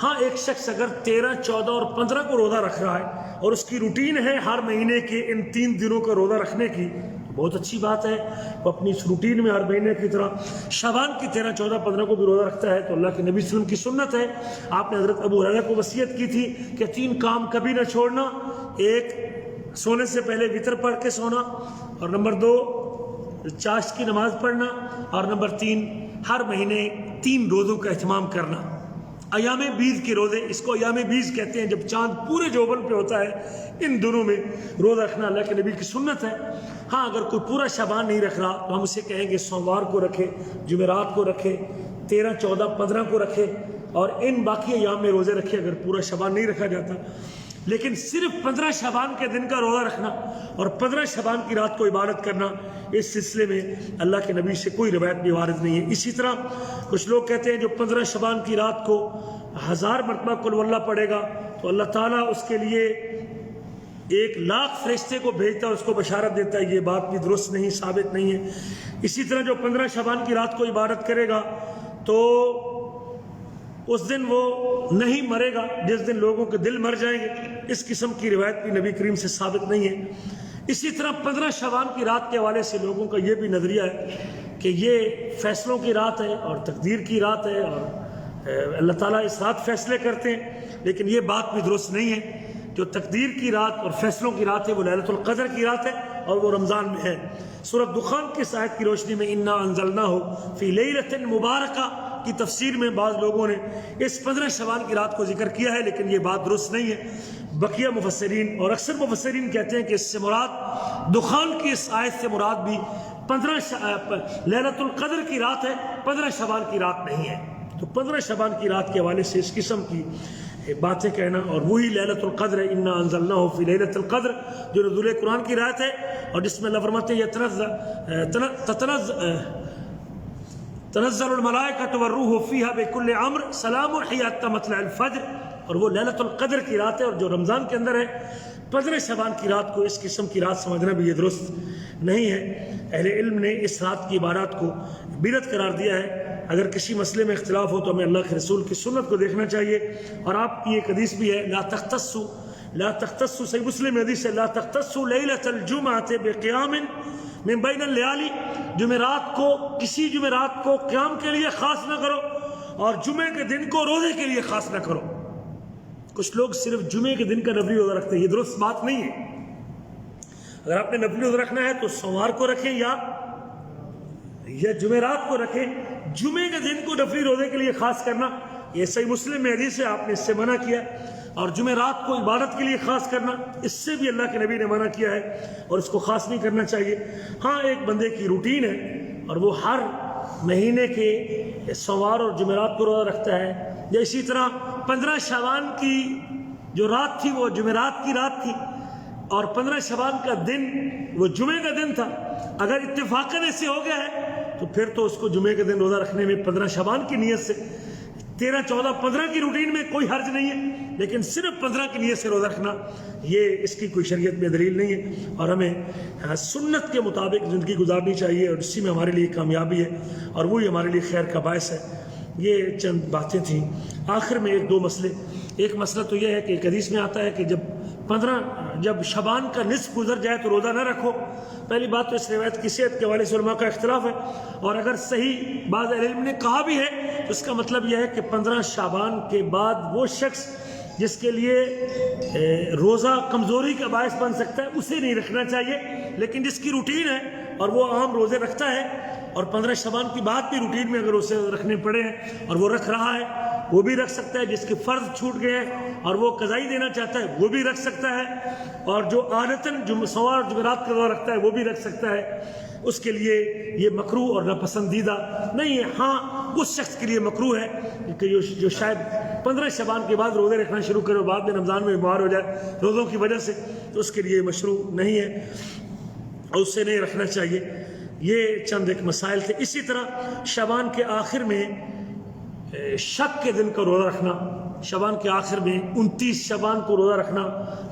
ہاں ایک شخص اگر 13، 14 اور 15 کو روزہ رکھ رہا ہے اور اس کی روٹین ہے ہر مہینے کے ان 3 دنوں کا روزہ رکھنے کی، بہت اچھی بات ہے، وہ اپنی اس روٹین میں ہر مہینے کی طرح شعبان کی 13، 14، 15 کو بھی روزہ رکھتا ہے تو اللہ کے نبی صلی اللہ علیہ وسلم کی سنت ہے۔ آپ نے حضرت ابو ہریرہ کو وصیت کی تھی کہ 3 کام کبھی نہ چھوڑنا، 1 سونے سے پہلے وتر پڑھ کے سونا، اور نمبر 2 چاشت کی نماز پڑھنا، اور نمبر 3 ہر مہینے 3 روزوں کا اہتمام کرنا۔ ایام بیض کے روزے، اس کو ایام بیض کہتے ہیں جب چاند پورے جوبن پہ ہوتا ہے، ان دنوں میں روزہ رکھنا اللہ کے نبی کی سنت ہے۔ ہاں اگر کوئی پورا شعبان نہیں رکھ رہا تو ہم اسے کہیں گے سوموار کو رکھے، جمعرات کو رکھے، 13، 14، 15 کو رکھے، اور ان باقی ایام میں روزے رکھے اگر پورا شعبان نہیں رکھا جاتا۔ لیکن صرف 15 شعبان کے دن کا روزہ رکھنا اور 15 شعبان کی رات کو عبادت کرنا، اس سلسلے میں اللہ کے نبی سے کوئی روایت بھی وارد نہیں ہے۔ اسی طرح کچھ لوگ کہتے ہیں جو 15 شعبان کی رات کو 1000 مرتبہ قل ہو اللہ پڑھے گا تو اللہ تعالیٰ اس کے لیے 1,00,000 فرشتے کو بھیجتا ہے، اس کو بشارت دیتا ہے، یہ بات بھی درست نہیں، ثابت نہیں ہے۔ اسی طرح جو 15 شعبان کی رات کو عبادت کرے گا تو اس دن وہ نہیں مرے گا جس دن لوگوں کے دل مر جائیں گے، اس قسم کی روایت بھی نبی کریم سے ثابت نہیں ہے۔ اسی طرح 15 شعبان کی رات کے حوالے سے لوگوں کا یہ بھی نظریہ ہے کہ یہ فیصلوں کی رات ہے اور تقدیر کی رات ہے اور اللہ تعالیٰ اس رات فیصلے کرتے ہیں، لیکن یہ بات بھی درست نہیں ہے۔ جو تقدیر کی رات اور فیصلوں کی رات ہے وہ لیلۃ القدر کی رات ہے اور وہ رمضان میں ہے۔ سورۃ دخان کی اس آیت کی روشنی میں انا انزلناہ فی لیلۃ مبارکہ کی تفسیر میں بعض لوگوں نے اس 15 شعبان کی رات کو ذکر کیا ہے، لیکن یہ بات درست نہیں ہے۔ بقیہ مفسرین اور اکثر مفسرین کہتے ہیں کہ اس سے مراد دخان کی اس آیت سے مراد بھی لیلۃ القدر کی رات ہے، 15 شعبان کی رات نہیں ہے۔ تو 15 شعبان کی رات کے حوالے سے اس قسم کی باتیں کہنا، اور وہی لیلۃ القدر ہے، انا انزلناہ فی لیلۃ القدر، جو نزول قرآن کی رات ہے، اور جس میں اللہ فرماتے ہیں تنزل الملائکۃ والروح فیہا بکل امر سلام ہی حتی مطلع الفجر، اور وہ لیلۃ القدر کی رات ہے، اور جو رمضان کے اندر ہے 15 شعبان کی رات کو اس قسم کی رات سمجھنا بھی یہ درست نہیں ہے۔ اہل علم نے اس رات کی عبادات کو بدعت قرار دیا ہے۔ اگر کسی مسئلے میں اختلاف ہو تو ہمیں اللہ کے رسول کی سنت کو دیکھنا چاہیے، اور آپ کی ایک حدیث بھی ہے، لا تختصوا صحیح مسلم میں حدیث ہے، لا تختصوا لیلۃ الجمعۃ بقیام من بین اللیالی، جمعرات کو کسی جمعرات کو قیام کے لیے خاص نہ کرو، اور جمعے کے دن کو روزے کے لیے خاص نہ کرو۔ کچھ لوگ صرف جمعے کے دن کا نفلی روزہ رکھتے ہیں، یہ درست بات نہیں ہے۔ اگر آپ نے نفلی روزہ رکھنا ہے تو سوموار کو رکھیں یا جمعرات کو رکھیں، جمعے کے دن کو نفلی روزے کے لیے خاص کرنا یہ صحیح مسلم میں حدیث ہے، آپ نے اس سے منع کیا، اور جمعرات کو عبادت کے لیے خاص کرنا اس سے بھی اللہ کے نبی نے منع کیا ہے، اور اس کو خاص نہیں کرنا چاہیے۔ ہاں ایک بندے کی روٹین ہے اور وہ ہر مہینے کے سوموار اور جمعرات کو روزہ رکھتا ہے، یا اسی طرح 15 شعبان کی جو رات تھی وہ جمعرات کی رات تھی، اور 15 شعبان کا دن وہ جمعے کا دن تھا، اگر اتفاقاً ایسے ہو گیا ہے تو پھر تو اس کو جمعے کے دن روزہ رکھنے میں 15 شعبان کی نیت سے 13, 14, 15 کی روٹین میں کوئی حرج نہیں ہے، لیکن صرف 15 کی نیت سے روزہ رکھنا یہ اس کی کوئی شریعت میں دلیل نہیں ہے، اور ہمیں سنت کے مطابق زندگی گزارنی چاہیے، اور اسی میں ہمارے لیے کامیابی ہے، اور وہی ہمارے لیے خیر کا باعث ہے۔ یہ چند باتیں تھیں۔ آخر میں ایک دو مسئلے، ایک مسئلہ تو یہ ہے کہ ایک حدیث میں آتا ہے کہ جب شعبان کا نصف گزر جائے تو روزہ نہ رکھو۔ پہلی بات تو اس روایت کی صحت کے حوالے سے علماء کا اختلاف ہے، اور اگر صحیح بعض علم نے کہا بھی ہے تو اس کا مطلب یہ ہے کہ 15 شعبان کے بعد وہ شخص جس کے لیے روزہ کمزوری کا باعث بن سکتا ہے اسے نہیں رکھنا چاہیے، لیکن جس کی روٹین ہے اور وہ عام روزے رکھتا ہے، اور 15 شعبان کی بات بھی روٹین میں اگر اسے رکھنے پڑے ہیں اور وہ رکھ رہا ہے وہ بھی رکھ سکتا ہے، جس کے فرض چھوٹ گئے ہیں اور وہ قضائی دینا چاہتا ہے وہ بھی رکھ سکتا ہے، اور جو عادتاً سوموار اور جمعرات کا روزہ رکھتا ہے وہ بھی رکھ سکتا ہے۔ اس کے لیے یہ مکروہ اور ناپسندیدہ نہیں ہے۔ ہاں اس شخص کے لیے مکروہ ہے کہ جو شاید 15 شعبان کے بعد روزے رکھنا شروع کرے اور بعد میں رمضان میں بیمار ہو جائے روزوں کی وجہ سے، تو اس کے لیے مشروع نہیں ہے اور اسے نہیں رکھنا چاہیے۔ یہ چند ایک مسائل تھے۔ اسی طرح شعبان کے آخر میں شک کے دن کا روزہ رکھنا، شعبان کے آخر میں 29 شعبان کو روزہ رکھنا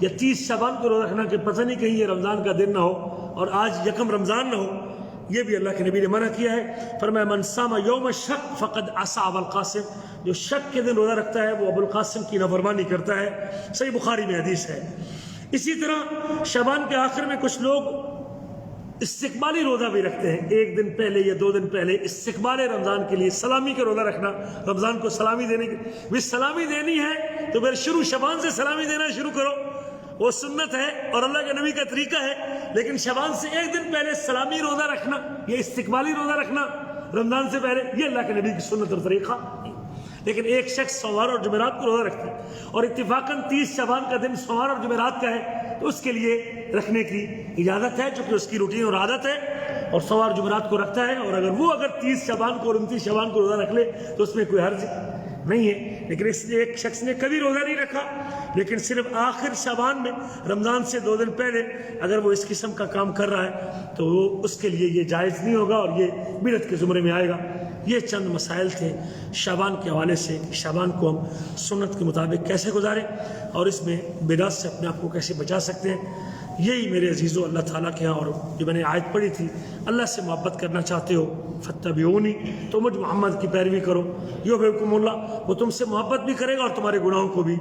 یا 30 شعبان کو روزہ رکھنا کہ پتہ نہیں کہیں یہ رمضان کا دن نہ ہو اور آج یکم رمضان نہ ہو، یہ بھی اللہ کے نبی نے منع کیا ہے۔ فرمایا من صام یوم الشک فقد عصى ابا القاسم، جو شک کے دن روزہ رکھتا ہے وہ ابو القاسم کی نافرمانی کرتا ہے، صحیح بخاری میں حدیث ہے۔ اسی طرح شعبان کے آخر میں کچھ لوگ استقبالی روزہ بھی رکھتے ہیں، ایک دن پہلے یا 2 دن پہلے استقبال رمضان کے لیے سلامی کا روزہ رکھنا، رمضان کو سلامی دینے کی بھی سلامی دینی ہے تو پھر شروع شعبان سے سلامی دینا شروع کرو، وہ سنت ہے اور اللہ کے نبی کا طریقہ ہے، لیکن شعبان سے 1 دن پہلے سلامی روزہ رکھنا یا استقبالی روزہ رکھنا رمضان سے پہلے، یہ اللہ کے نبی کی سنت اور طریقہ نہیں۔ لیکن ایک شخص سوموار اور جمعرات کو روزہ رکھتا ہے اور اتفاقاً 30 شعبان کا دن سوموار اور جمعرات کا ہے تو اس کے لیے رکھنے کی اجازت ہے، چونکہ اس کی روٹین اور عادت ہے اور سوموار جمعرات کو رکھتا ہے، اور اگر 30 شعبان کو اور 29 شعبان کو روزہ رکھ لے تو اس میں کوئی حرج نہیں ہے۔ لیکن اس ایک شخص نے کبھی روزہ نہیں رکھا، لیکن صرف آخر شعبان میں رمضان سے 2 دن پہلے اگر وہ اس قسم کا کام کر رہا ہے تو اس کے لیے یہ جائز نہیں ہوگا اور یہ بدعت کے زمرے میں آئے گا۔ یہ چند مسائل تھے شعبان کے حوالے سے کہ شعبان کو ہم سنت کے مطابق کیسے گزاریں اور اس میں بدعت سے اپنے آپ کو کیسے بچا سکتے ہیں۔ یہی میرے عزیزو اللہ تعالیٰ کے ہاں، اور جو میں نے آیت پڑھی تھی، اللہ سے محبت کرنا چاہتے ہو فاتبعونی، تو مجھ محمد کی پیروی کرو، یحببکم اللہ، وہ تم سے محبت بھی کرے گا اور تمہارے گناہوں کو بھی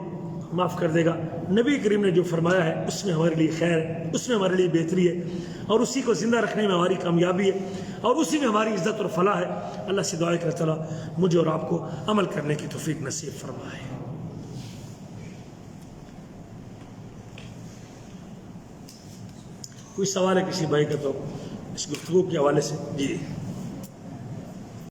معاف کر دے گا۔ نبی کریم نے جو فرمایا ہے اس میں ہمارے لیے خیر ہے، اس میں ہمارے لیے بہتری ہے، اور اسی کو زندہ رکھنے میں ہماری کامیابی ہے اور اسی میں ہماری عزت اور فلاح ہے۔ اللہ سے دعا ہے کہ اللہ تعالیٰ مجھے اور آپ کو عمل کرنے کی توفیق نصیب فرمائے۔ کوئی سوال ہے کسی بھائی کا تو اس گفتگو کے حوالے سے؟ جی